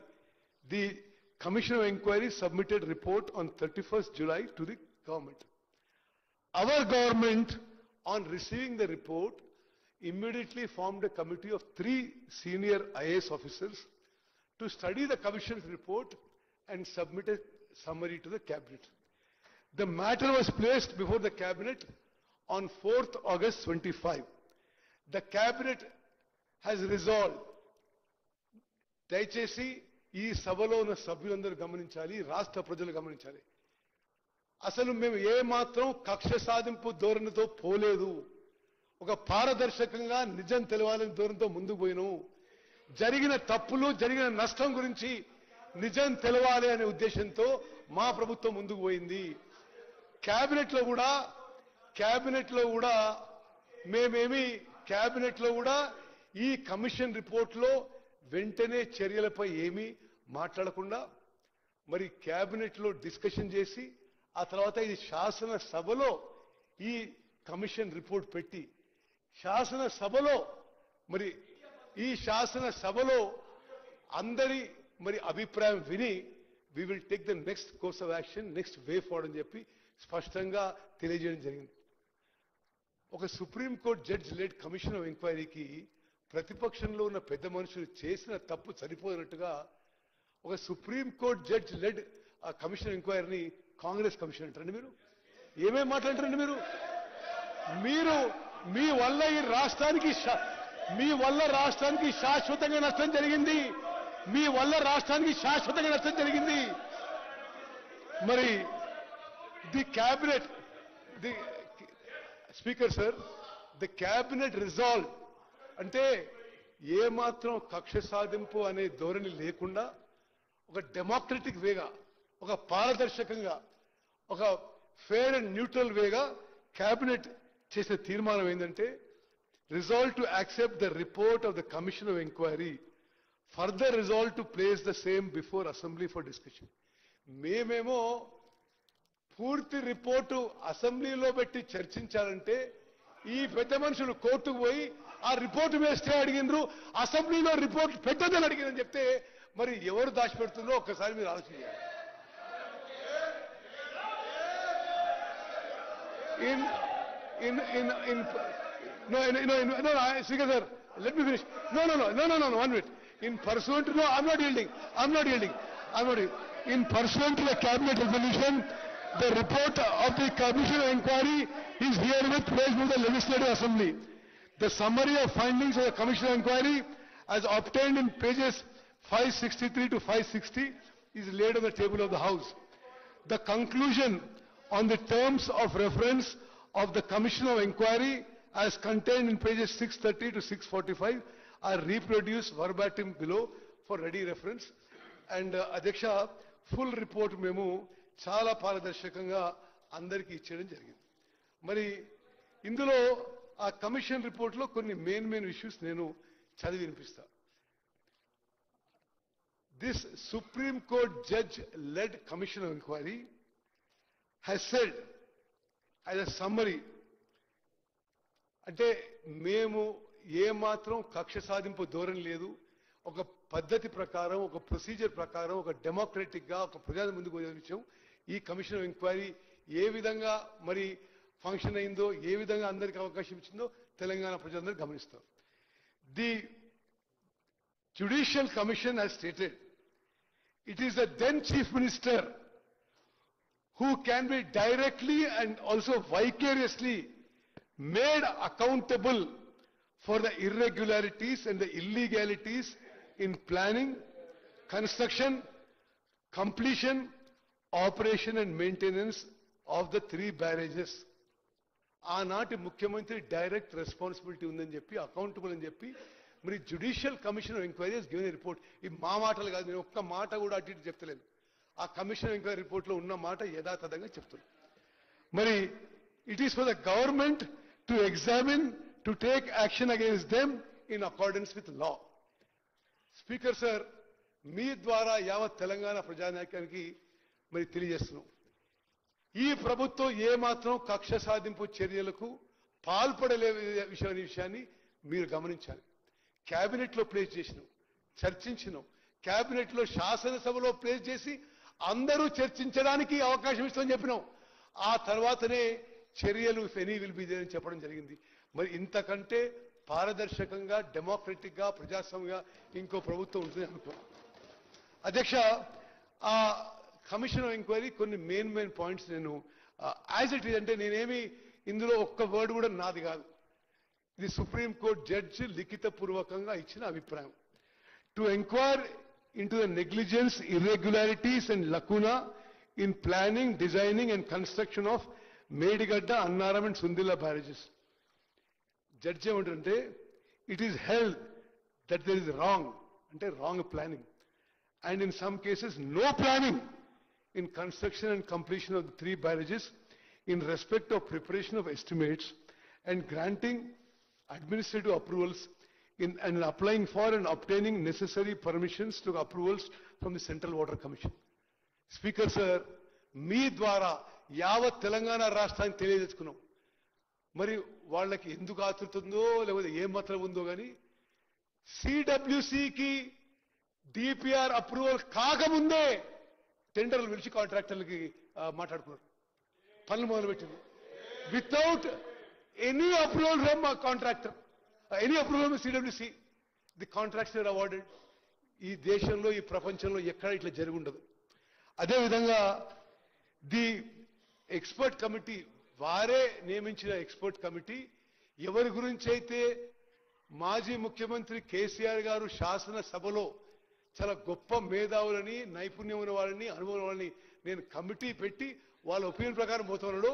S1: the Commission of Inquiry submitted report on 31st July to the government. Our government, on receiving the report, immediately formed a committee of 3 senior IAS officers to study the Commission's report and submit a summary to the Cabinet. The matter was placed before the Cabinet on 4th August 25. The Cabinet has resolved, దయచేసి ఈ సభలో ఉన్న సభ్యులందరూ గమనించాలి, రాష్ట్ర ప్రజలు గమనించాలి. అసలు మేము ఏ మాత్రం కక్ష సాధింపు ధోరణితో పోలేదు. ఒక పారదర్శకంగా నిజం తెలవాలని ధోరణితో ముందుకు పోయినాము. జరిగిన తప్పులు, జరిగిన నష్టం గురించి నిజం తెలవాలి అనే ఉద్దేశంతో మా ప్రభుత్వం ముందుకు పోయింది. క్యాబినెట్లో కూడా ఈ కమిషన్ రిపోర్ట్లో వెంటనే చర్యలపై ఏమీ మాట్లాడకుండా మరి క్యాబినెట్లో డిస్కషన్ చేసి ఆ తర్వాత ఇది శాసనసభలో ఈ కమిషన్ రిపోర్ట్ పెట్టి శాసనసభలో అందరి మరి అభిప్రాయం విని we will take the next course of action, next way forward అని చెప్పి స్పష్టంగా తెలియజేయడం జరిగింది. ఒక supreme court judge led commission of ఎంక్వైరీకి ప్రతిపక్షంలో ఉన్న పెద్ద మనుషులు చేసిన తప్పు సరిపోయినట్టుగా ఒక సుప్రీంకోర్టు జడ్జ్ లెడ్ ఆ కమిషన్ ఎంక్వైరీని కాంగ్రెస్ కమిషన్ అంటారండి. మీరు ఏమేం మాట్లాడతారండి? మీరు మీ వల్ల ఈ రాష్ట్రానికి శాశ్వతంగా నష్టం జరిగింది. మీ వల్ల రాష్ట్రానికి శాశ్వతంగా నష్టం జరిగింది. మరి the cabinet, the speaker sir, the cabinet resolve అంటే ఏమాత్రం కక్ష సాధింపు అనే ధోరణి లేకుండా ఒక డెమోక్రటిక్ వేగా, ఒక పారదర్శకంగా, ఒక fair and neutral Vega cabinet చేసిన తీర్మానం ఏంటంటే resolve to accept the report of the Commission of Inquiry, further resolve to place the same before Assembly for discussion. మేమేమో పూర్తి రిపోర్టు అసెంబ్లీలో పెట్టి చర్చించాలంటే ఈ పెద్ద మనుషులు కోర్టుకు పోయి ఆ రిపోర్టు మీద స్టే అడిగినరు, అసెంబ్లీలో రిపోర్ట్ పెట్టదని అడిగిందని చెప్తే మరి ఎవరు దాచిపెడుతుందో ఒక్కసారి మీరు ఆలోచన చేయాలి. No, Speaker sir, let me finish. No, 1 minute. In pursuant to, no, I'm not yielding. In pursuant to the cabinet resolution, the report of the Commission of Inquiry is herewith placed before the Legislative Assembly. The summary of findings of the Commission of Inquiry, as obtained in pages 563 to 560, is laid on the table of the House. The conclusion on the terms of reference of the Commission of Inquiry, as contained in pages 630 to 645, are reproduced verbatim below for ready reference. And Adhyaksha, full report మేము చాలా పారదర్శకంగా అందరికీ ఇచ్చేయడం జరిగింది. మరి ఇందులో ఆ commission రిపోర్ట్లో కొన్ని మెయిన్ ఇష్యూస్ నేను చదివి వినిపిస్తా. This Supreme Court judge-led Commission of Inquiry has said as a summary, అంటే మేము ఏమాత్రం కక్ష సాధింపు ధోరణి లేదు, ఒక పద్ధతి ప్రకారం, ఒక ప్రొసీజర్ ప్రకారం, ఒక డెమోక్రటిక్ గా, ఒక ప్రజల ముందుకు వచ్చే విషయం ఈ కమిషన్ ఆఫ్ ఎంక్వైరీ ఏ విధంగా మరి ఫంక్షన్ అయిందో, ఏ విధంగా అందరికీ అవకాశం ఇచ్చిందో తెలంగాణ ప్రజలందరూ గమనిస్తారు. The judicial commission has stated it is the then chief minister who can be directly and also vicariously made accountable for the irregularities and the illegalities in planning, construction, completion, operation and maintenance of the 3 barrages. ఆనాటి ముఖ్యమంత్రి direct responsibility ఉందని చెప్పి, accountable అని చెప్పి, మరి judicial commission of enquiry has given report. ఈ మా మాటలు కాదు, నేను ఒక్క మాట కూడా అటు ఇటు చెప్తలేను. ఆ కమిషన్ ఆఫ్ ఎంక్వైరీ రిపోర్ట్లో ఉన్న మాట యథాతథంగా చెప్తున్నాను. మరి it is for the government to examine, to take action against them in accordance with law. Speaker sir, మీ ద్వారా యావత్ తెలంగాణ ప్రజానాయకానికి మరి తెలియజేస్తున్నాం, ఈ ప్రభుత్వం ఏమాత్రం కక్ష సాధింపు చర్యలకు పాల్పడలే విషయాన్ని మీరు గమనించాలి. క్యాబినెట్లో ప్లేస్ చేసినాం, చర్చించినాం, క్యాబినెట్లో శాసనసభలో ప్లేస్ చేసి అందరూ చర్చించడానికి అవకాశం ఇస్తామని చెప్పినాం. ఆ తర్వాతనే చర్యలు ఎనీ విల్ బి దేర్ అని చెప్పడం జరిగింది. మరి ఇంతకంటే పారదర్శకంగా, డెమోక్రటిక్ గా, ప్రజాస్వామ్యంగా ఇంకో ప్రభుత్వం ఉంటుంది అనుకో. అధ్యక్ష, ఆ కమిషన్ ఆఫ్ ఎంక్వైరీ కొన్ని మెయిన్ పాయింట్స్ నేను యాజ్ ఇట్ ఈజ్, అంటే నేనేమి ఇందులో ఒక్క వర్డ్ కూడా నాది కాదు, ఇది సుప్రీం కోర్ట్ జడ్జి లిఖితపూర్వకంగా ఇచ్చిన అభిప్రాయం. To enquire into the negligence, irregularities and lacuna in planning, designing and construction of Medigadda, Annaram and Sundilla barrages. Judge ఏమంటారంటే, it is held that there is wrong planning, and in some cases no planning in construction and completion of the 3 barrages in respect of preparation of estimates and granting administrative approvals and applying for and obtaining necessary permissions to approvals from the Central Water Commission. Speaker sir, మీ ద్వారా యావత్ తెలంగాణ రాష్ట్రానికి తెలియజేసుకున్నాం. మరి వాళ్ళకి ఎందుకు ఆతురుతుందో లేకపోతే ఏం మాత్రం ఉందో కానీ సిడబ్ల్యూసికి డిపిఆర్ అప్రూవల్ కాకముందే టెండర్లు పిలిచి కాంట్రాక్టర్లకి మాట్లాడుకున్నారు, పనులు మొదలుపెట్టింది. Without any approval from contractor, any approval from CWC, the contracts are awarded. ఈ దేశంలో, ఈ ప్రపంచంలో ఎక్కడ ఇట్లా జరిగి ఉండదు. అదేవిధంగా ది ఎక్స్పర్ట్ కమిటీ వారే నియమించిన ఎక్స్పర్ట్ కమిటీ ఎవరి గురించి అయితే మాజీ ముఖ్యమంత్రి కేసీఆర్ గారు శాసనసభలో చాలా గొప్ప మేధావులని నైపుణ్యం ఉన్న వాళ్ళని అనుభవం వాళ్ళని నేను కమిటీ పెట్టి వాళ్ళ ఒపీనియన్ ప్రకారం పోతున్నాడు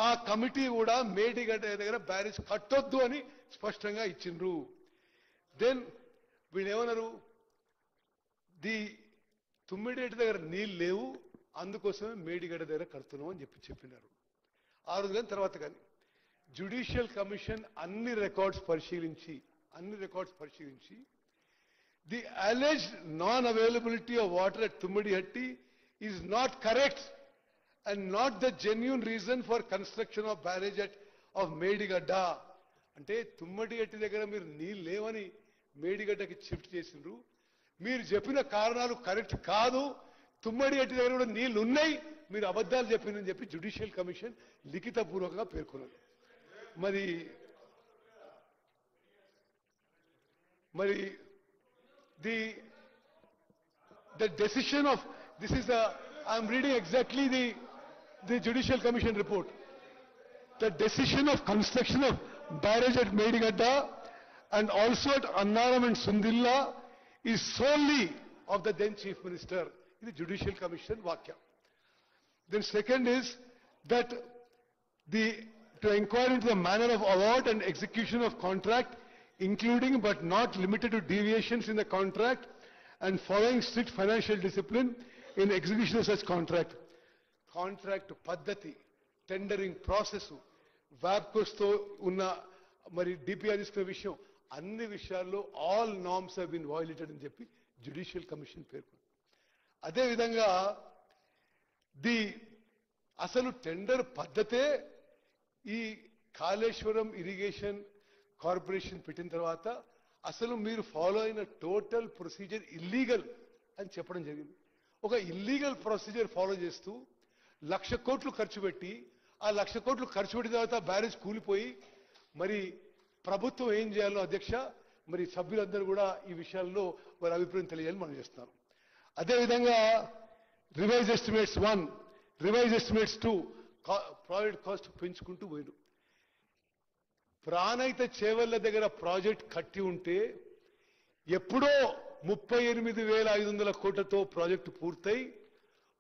S1: ఆ కమిటీ కూడా మేడిగడ్డ దగ్గర బ్యారేజ్ కట్టొద్దు అని స్పష్టంగా ఇచ్చిండ్రు. దెన్ వీళ్ళు ఏమన్నారు, ది తుమ్మిడేటి దగ్గర నీళ్ళు లేవు అందుకోసమే మేడిగడ్డ దగ్గర కడుతున్నాం అని చెప్పినారు. ఆ రోజు కానీ తర్వాత కానీ జ్యుడిషియల్ కమిషన్ అన్ని రికార్డ్స్ పరిశీలించి the alleged non-availability of water at Tummidihatti is not correct and not the genuine reason for construction of barrage of Medigadda. అంటే తుమ్మడిగట్టి దగ్గర మీరు నీళ్ళు లేవని మేడిగడ్డకి షిఫ్ట్ చేసిండ్రు. మీరు చెప్పిన కారణాలు కరెక్ట్ కాదు, తుమ్మడిగట్టి దగ్గర కూడా నీళ్లు ఉన్నాయి, మీరు అబద్ధాలు చెప్పిందని చెప్పి జ్యుడిషియల్ కమిషన్ లిఖితపూర్వకంగా పేర్కొన్నది. మరి the decision of this is I am reading exactly the Judicial Commission report. The decision of construction of barrage at Medigadda and also at Annaram and Sundilla is solely of the then Chief Minister in the Judicial Commission Vakya. Then second is that to inquire into the manner of award and execution of contract, including but not limited to deviations in the contract and following strict financial discipline in execution of such contract. Contract paddhati, tendering process, WAPCOS తో ఉన్న మరి DPR తీసుకునే విషయం అన్ని విషయాల్లో all norms have been violated అని చెప్పి judicial commission పేర్కొంది. అదేవిధంగా అసలు టెండర్ పద్ధతే ఈ కాళేశ్వరం ఇరిగేషన్ కార్పొరేషన్ పెట్టిన తర్వాత అసలు మీరు ఫాలో అయిన టోటల్ ప్రొసీజర్ ఇల్లీగల్ అని చెప్పడం జరిగింది. ఒక ఇల్లీగల్ ప్రొసీజర్ ఫాలో చేస్తూ 1,00,000 కోట్లు ఖర్చు పెట్టి ఆ 1,00,000 కోట్లు ఖర్చు పెట్టిన తర్వాత బ్యారేజ్ కూలిపోయి మరి ప్రభుత్వం ఏం చేయాలో అధ్యక్ష మరి సభ్యులందరూ కూడా ఈ విషయాల్లో వారి అభిప్రాయం తెలియాలని మనం చేస్తున్నాం. అదేవిధంగా revise estimates 1, revise estimates 2 project cost పెంచుకుంటూ పోయారు. ప్రాణహిత చేవెళ్ల దగ్గర ప్రాజెక్ట్ కట్టి ఉంటే ఎప్పుడో 38,500 కోట్లతో ప్రాజెక్టు పూర్తయి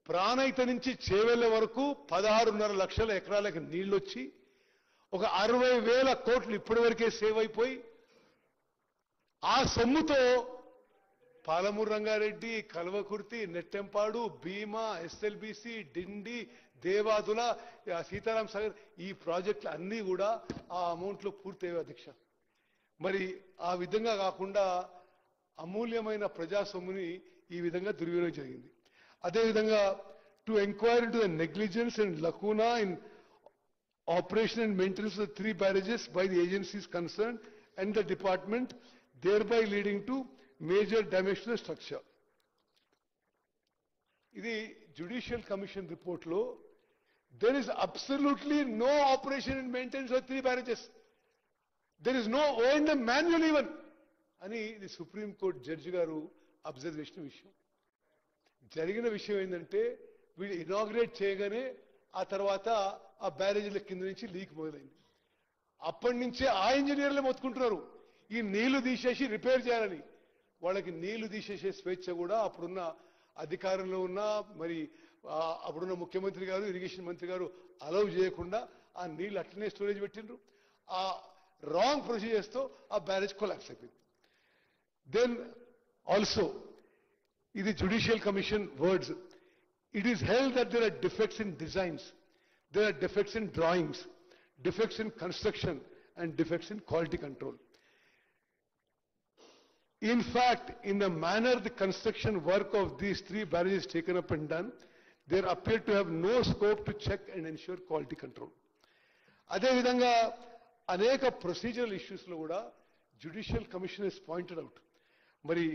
S1: ప్రాణహిత నుంచి చేవెళ్ల వరకు 16.5 లక్షల ఎకరాలకు నీళ్లొచ్చి ఒక 60,000 కోట్లు ఇప్పటి వరకే సేవ్ అయిపోయి ఆ సొమ్ముతో పాలమూరు రంగారెడ్డి, కల్వకుర్తి, నెట్టెంపాడు, భీమా, ఎస్ఎల్బిసి, డిండి, దేవాదుల, సీతారాం సాగర్ ఈ ప్రాజెక్టులు అన్నీ కూడా ఆ అమౌంట్లో పూర్తయ్యాయి అధ్యక్ష. మరి ఆ విధంగా కాకుండా అమూల్యమైన ప్రజా సొమ్ముని ఈ విధంగా దుర్వినియోగం జరిగింది. అదేవిధంగా to enquire into the negligence and లకూనా in operation and maintenance of the 3 barrages by the agencies concern and the department thereby leading to major damage to the structure. ఇది జ్యుడిషియల్ కమిషన్ రిపోర్ట్ లో there is absolutely no operation and maintenance of 3 barrages. There is no O&M manual even అని ఇది supreme court judge గారు observe చేసిన విషయం. జరిగిన విషయం ఏంటంటే వీళ్ళు ఇనాగ్రేట్ చేయగానే ఆ తర్వాత ఆ బ్యారేజీల కింద నుంచి లీక్ మొదలైంది. అప్పటి నుంచే ఆ ఇంజనీర్లే మొత్తుకుంటున్నారు ఈ నీళ్లు తీసేసి రిపేర్ చేయాలని. వాళ్ళకి నీళ్లు తీసేసే స్వేచ్ఛ కూడా అప్పుడున్న అధికారంలో ఉన్న మరి అప్పుడున్న ముఖ్యమంత్రి గారు ఇరిగేషన్ మంత్రి గారు అలౌ చేయకుండా ఆ నీళ్లు అట్లనే స్టోరేజ్ పెట్టిండ్రు. ఆ రాంగ్ ప్రొసీజర్స్ తో ఆ బ్యారేజ్ కొలాప్స్ అయిపోయింది. దెన్ ఆల్సో ఇది judicial commission words, it is held that there are defects in designs, there are defects in drawings, defects in construction and defects in quality control. In fact, in the manner the construction work of these 3 barrages taken up and done, there appear to have no scope to check and ensure quality control. అదే విధంగా అనేక procedural issues లో కూడా judicial commission has pointed out. మరి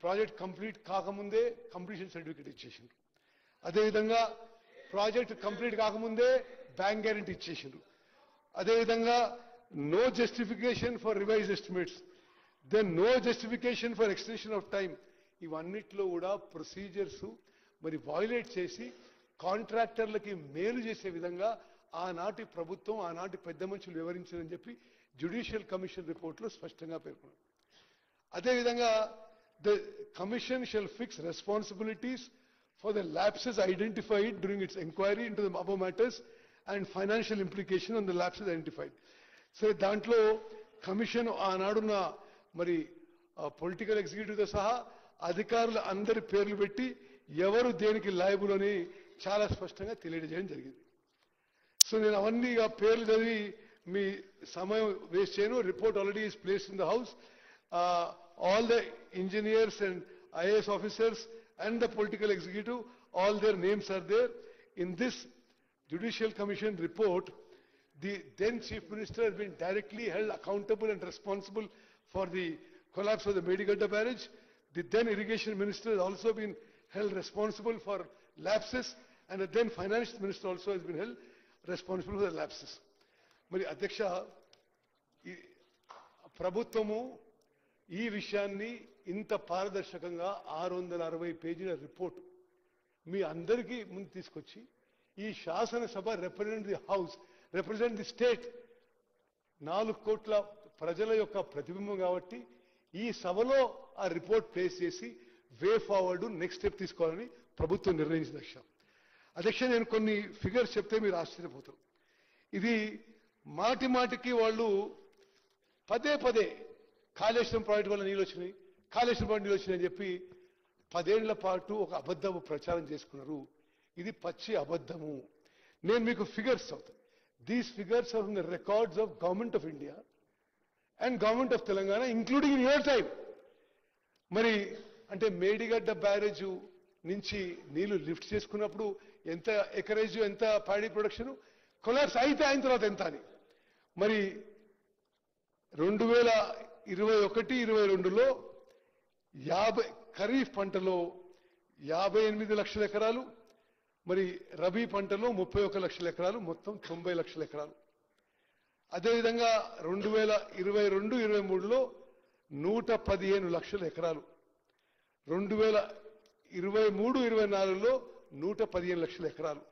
S1: project complete కాకముందే completion certificate ఇచ్చేసిండ్రు. అదేవిధంగా project complete కాకముందే బ్యాంక్ గ్యారెంటీ ఇచ్చేసిండ్రు. అదేవిధంగా no justification for revise estimates, then no justification for extension of time. ఇవన్నిట్లో కూడా ప్రొసీజర్స్ మరి వయలేట్ చేసి కాంట్రాక్టర్లకి మేలు చేసే విధంగా ఆనాటి ప్రభుత్వం ఆనాటి పెద్ద మనుషులు వివరించారని చెప్పి జ్యుడిషియల్ కమిషన్ రిపోర్ట్లో స్పష్టంగా పేర్కొన్నారు. అదేవిధంగా the commission shall fix responsibilities for the lapses identified during its inquiry into the above matters and financial implication on the lapses identified. So దాంట్లో కమిషన్ ఆనాడున్న మరి పొలిటికల్ ఎగ్జిక్యూటివ్తో సహా అధికారులు అందరి పేర్లు పెట్టి ఎవరు దేనికి లయబుల్ అని చాలా స్పష్టంగా తెలియజేయడం జరిగింది. సో నేను అవన్నీ పేర్లు చదివి మీ సమయం వేస్ట్ చేయను. Report already is placed in the house. All the engineers and IAS officers and the political executive, all their names are there. In this Judicial Commission report, the then Chief Minister has been directly held accountable and responsible for the collapse of the Medigadda barrage. The then Irrigation Minister has also been held responsible for lapses, and the then Finance Minister also has been held responsible for the lapses. Mari Adhyaksha, Prabhutvamu ఈ విషయాన్ని ఇంత పారదర్శకంగా 660 పేజీల report మీ అందరికీ ముందు తీసుకొచ్చి ఈ శాసనసభ represent the house, represent the state, 4 కోట్ల ప్రజల యొక్క ప్రతిబింబం కాబట్టి ఈ సభలో ఆ రిపోర్ట్ ప్లేస్ చేసి వే ఫార్వర్డ్ నెక్స్ట్ స్టెప్ తీసుకోవాలని ప్రభుత్వం నిర్ణయించిన అధ్యక్ష. నేను కొన్ని ఫిగర్స్ చెప్తే మీరు ఆశ్చర్యపోతారు. ఇది మాటి మాటికి వాళ్ళు పదే పదే కాళేశ్వరం ప్రాజెక్టు వల్ల నీళ్ళు వచ్చినాయి, కాళేశ్వరం ప్రాజెక్టు నీళ్ళు వచ్చినాయి అని చెప్పి 10 ఏళ్ల పాటు ఒక అబద్ధము ప్రచారం చేసుకున్నారు. ఇది పచ్చి అబద్ధము. నేను మీకు ఫిగర్స్ అవుతాను. These figures are from the records of government of India and government of Telangana including in your time. మరి అంటే మేడిగడ్డ బ్యారేజ్ నుంచి నీళ్లు లిఫ్ట్ చేసుకున్నప్పుడు ఎంత ఎకరేజ్, ఎంత ప్యాడీ ప్రొడక్షన్, కొలాప్స్ అయితే అయిన తర్వాత ఎంత అని. మరి 2021-22లో ఖరీఫ్ పంటలో 58 లక్షల ఎకరాలు, మరి రబీ పంటలో 31 లక్షల ఎకరాలు, మొత్తం 90 లక్షల ఎకరాలు. అదేవిధంగా 2022-23లో 115 లక్షల ఎకరాలు, 2023-24లో 115 లక్షల ఎకరాలు.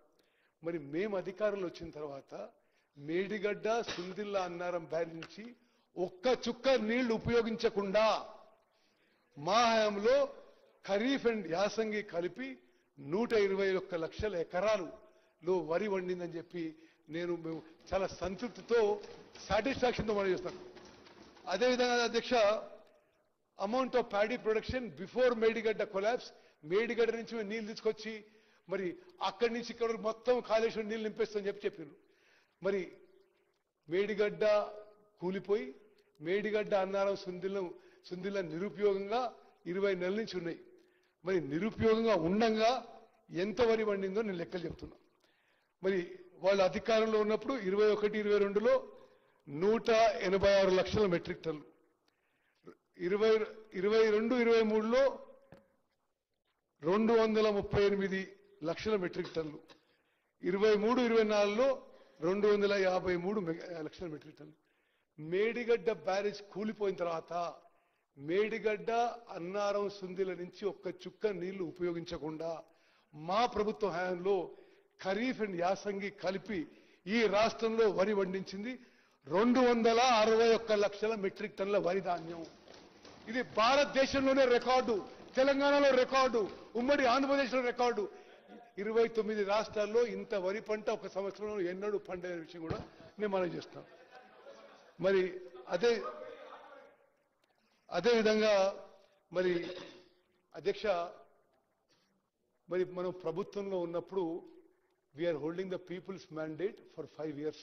S1: మరి మేము అధికారంలో వచ్చిన తర్వాత మేడిగడ్డ, సుందిల్ల, అన్నారం బ్యారేజ్ నుంచి ఒక్క చుక్క నీళ్లు ఉపయోగించకుండా మా హయాంలో ఖరీఫ్ అండ్ యాసంగి కలిపి 121 లక్షల ఎకరాలులో వరి వండిందని చెప్పి మేము చాలా సంతృప్తితో, సాటిస్ఫాక్షన్తో మనం చేస్తాం. అదేవిధంగా అధ్యక్ష, amount of paddy production before Medigadda collapse, Medigadda నుంచి మేము నీళ్లు తీసుకొచ్చి మరి అక్కడి నుంచి ఇక్కడ మొత్తం కాళేశ్వరం నీళ్లు నింపేస్తామని చెప్పారు. మరి మేడిగడ్డ కూలిపోయి మేడిగడ్డ, అన్నారం, సుందిల్ల నిరుపయోగంగా 20 నెలల నుంచి ఉన్నాయి. మరి నిరుపయోగంగా ఉండంగా ఎంత వరి వండిందో నేను లెక్కలు చెప్తున్నా. మరి వాళ్ళ అధికారంలో ఉన్నప్పుడు 21-22లో 186 లక్షల మెట్రిక్ టన్నులు, 22-23లో 238 లక్షల మెట్రిక్ టన్నులు, 23-24లో 253 లక్షల మెట్రిక్ టన్నులు. మేడిగడ్డ బ్యారేజ్ కూలిపోయిన తర్వాత మేడిగడ్డ, అన్నారం, సుందిల నుంచి ఒక్క చుక్క నీళ్లు ఉపయోగించకుండా మా ప్రభుత్వ హయాంలో ఖరీఫ్ అండ్ యాసంగి కలిపి ఈ రాష్ట్రంలో వరి వండించింది 261 లక్షల మెట్రిక్ టన్నుల వరి ధాన్యం. ఇది భారతదేశంలోనే రికార్డు, తెలంగాణలో రికార్డు, ఉమ్మడి ఆంధ్రప్రదేశ్లో రికార్డు. 29 రాష్ట్రాల్లో ఇంత వరి పంట ఒక సంవత్సరంలో ఎన్నడూ పండే విషయం కూడా నేను మనం చేస్తాను. మరి అదేవిధంగా మరి అధ్యక్ష, మరి మనం ప్రభుత్వంలో ఉన్నప్పుడు we're holding the people's mandate for 5 years.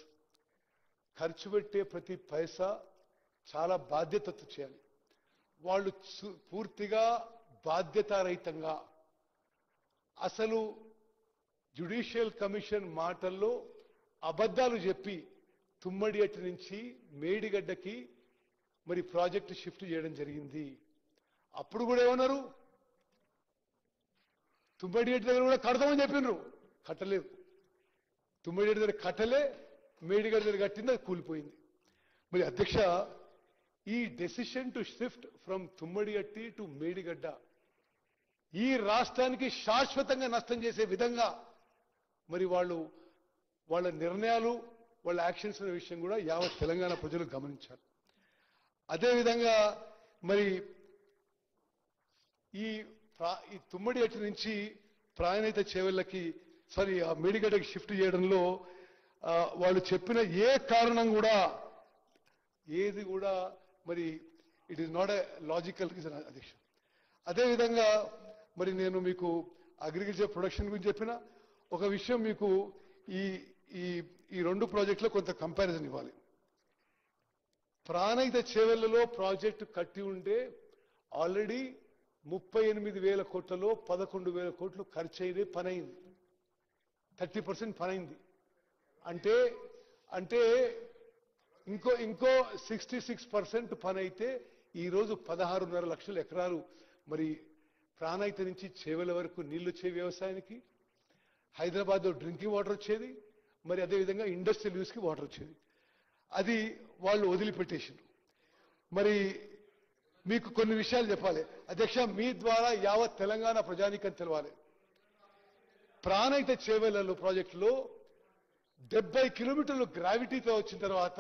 S1: ఖర్చు పెట్టే ప్రతి పైసా చాలా బాధ్యతతో చేయాలి. వాళ్ళు పూర్తిగా బాధ్యతారహితంగా, అసలు జ్యుడిషియల్ కమిషన్ మాటల్లో అబద్ధాలు చెప్పి తుమ్మడియట్టు నుంచి మేడిగడ్డకి మరి ప్రాజెక్టు షిఫ్ట్ చేయడం జరిగింది. అప్పుడు కూడా ఏమన్నారు, తుమ్మడియట్టు దగ్గర కూడా కడతామని చెప్పినారు, కట్టలేదు. తుమ్మడియట్టు దగ్గర కట్టలే, మేడిగడ్డ దగ్గర కట్టింది, అది కూలిపోయింది. మరి అధ్యక్ష, ఈ decision to shift from Tummidihatti to Medigadda ఈ రాష్ట్రానికి శాశ్వతంగా నష్టం చేసే విధంగా మరి వాళ్ళ నిర్ణయాలు వాళ్ళ యాక్షన్స్ అనే విషయం కూడా యావత్ తెలంగాణ ప్రజలు గమనించారు. అదేవిధంగా మరి ఈ తుమ్మడి అటు నుంచి ప్రాణహిత చేవెళ్ళకి ఆ మేడిగడ్డకి షిఫ్ట్ చేయడంలో వాళ్ళు చెప్పిన ఏ కారణం కూడా ఏది కూడా మరి it is not a logical reason అధ్యక్ష. అదేవిధంగా మరి నేను మీకు అగ్రికల్చర్ ప్రొడక్షన్ గురించి చెప్పిన ఒక విషయం మీకు ఈ రెండు ప్రాజెక్టులో కొంత కంపారిజన్ ఇవ్వాలి. ప్రాణహిత చేవెళ్లలో ప్రాజెక్టు కట్టి ఉంటే ఆల్రెడీ 38,000 కోట్లలో 11,000 కోట్లు ఖర్చు అయింది, పని అయింది, 30% పని అయింది. అంటే ఇంకో 66% పని అయితే ఈరోజు 16.5 లక్షల ఎకరాలు మరి ప్రాణహిత నుంచి చేవెల వరకు నీళ్లు వచ్చే వ్యవసాయానికి, హైదరాబాద్లో డ్రింకింగ్ వాటర్ వచ్చేది, మరి అదేవిధంగా ఇండస్ట్రియల్ యూస్కి వాటర్ వచ్చేది. అది వాళ్ళు వదిలిపెట్టేసారు. మరి మీకు కొన్ని విషయాలు చెప్పాలి అధ్యక్ష, మీ ద్వారా యావత్ తెలంగాణ ప్రజానీకం తెలవాలి. ప్రాణహిత చేవెళ్లలో ప్రాజెక్టులో 70 కిలోమీటర్లు గ్రావిటీతో వచ్చిన తర్వాత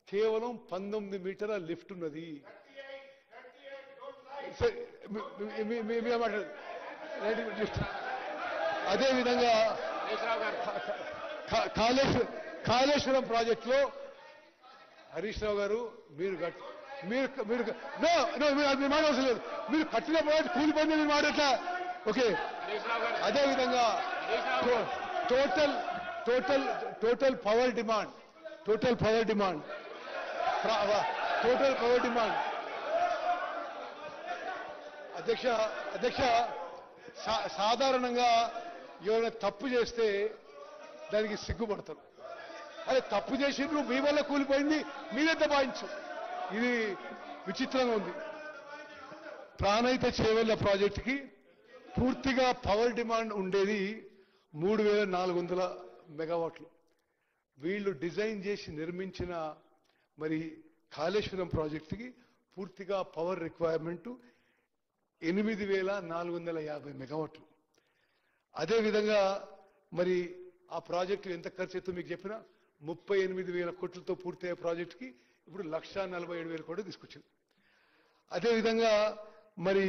S1: కేవలం 19 మీటర్ల లిఫ్ట్ ఉన్నది. అదేవిధంగా కాళేశ్వరం ప్రాజెక్టులో హరీష్ రావు గారు మీరు మాట్లాడవలసిన లేదు, మీరు కట్టిన ప్రాజెక్ట్ కూలిపోయింది, మీరు మాట్లాడట్లా. ఓకే. అదేవిధంగా టోటల్ పవర్ డిమాండ్ అధ్యక్ష సాధారణంగా ఎవరైనా తప్పు చేస్తే దానికి సిగ్గుపడతారు. అదే తప్పు చేసిండ్రు, మీ వల్ల కూలిపోయింది, మీరే దబాయించు. ఇది విచిత్రంగా ఉంది. ప్రాణహిత చేవెళ్ల ప్రాజెక్టుకి పూర్తిగా పవర్ డిమాండ్ ఉండేది 3,400 మెగావాట్లు. వీళ్ళు డిజైన్ చేసి నిర్మించిన మరి కాళేశ్వరం ప్రాజెక్టుకి పూర్తిగా పవర్ రిక్వైర్మెంట్ 8,450 మెగావాట్లు. అదేవిధంగా మరి ఆ ప్రాజెక్టు ఎంత ఖర్చు అవుతుందో మీకు చెప్పిన 38,000 కోట్లతో పూర్తయ్యే ప్రాజెక్టుకి ఇప్పుడు 1,47,000 కోట్లు తీసుకొచ్చింది. అదేవిధంగా మరి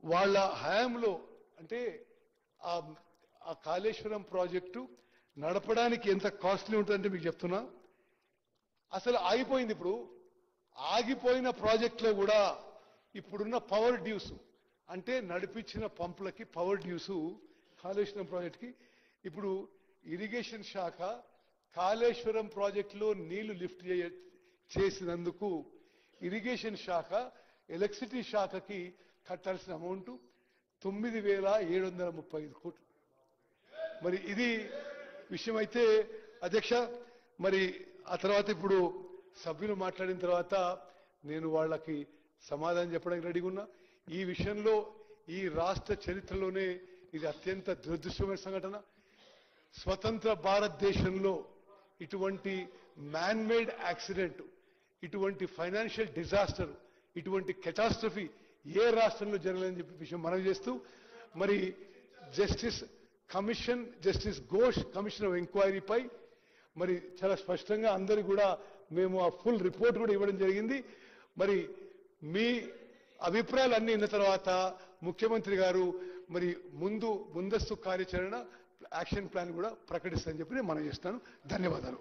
S1: వాళ్ళ హయాంలో అంటే ఆ కాళేశ్వరం ప్రాజెక్టు నడపడానికి ఎంత కాస్ట్లీ ఉంటుందంటే మీకు చెప్తున్నా, అసలు ఆగిపోయింది. ఇప్పుడు ఆగిపోయిన ప్రాజెక్టులో కూడా ఇప్పుడున్న పవర్ డ్యూస్ అంటే నడిపించిన పంపులకి పవర్ డ్యూస్ కాళేశ్వరం ప్రాజెక్టుకి ఇప్పుడు ఇరిగేషన్ శాఖ కాళేశ్వరం ప్రాజెక్టులో నీళ్లు లిఫ్ట్ చేసినందుకు ఇరిగేషన్ శాఖ ఎలక్ట్రిసిటీ శాఖకి కట్టాల్సిన అమౌంట్ 9,735 కోట్లు. మరి ఇది విషయం అయితే అధ్యక్ష, మరి ఆ తర్వాత ఇప్పుడు సభ్యులు మాట్లాడిన తర్వాత నేను వాళ్ళకి సమాధానం చెప్పడానికి రెడీగా ఉన్నా. ఈ విషయంలో ఈ రాష్ట్ర చరిత్రలోనే ఇది అత్యంత దురదృష్టమైన సంఘటన. స్వతంత్ర భారతదేశంలో ఇటువంటి మ్యాన్ మేడ్ యాక్సిడెంట్, ఇటువంటి ఫైనాన్షియల్ డిజాస్టర్, ఇటువంటి కెటాస్ట్రఫీ ఏ రాష్ట్రంలో జరగలేదని చెప్పి విషయం మనం చేస్తూ మరి జస్టిస్ ఘోష్ కమిషన్ ఆఫ్ ఎంక్వైరీపై మరి చాలా స్పష్టంగా అందరికీ కూడా మేము ఆ ఫుల్ రిపోర్ట్ కూడా ఇవ్వడం జరిగింది. మరి మీ అభిప్రాయాలు అన్ని విన్న తర్వాత ముఖ్యమంత్రి గారు మరి ముందస్తు కార్యాచరణ యాక్షన్ ప్లాన్ కూడా ప్రకటిస్తారని చెప్పి నేను మనం చేస్తాను. ధన్యవాదాలు.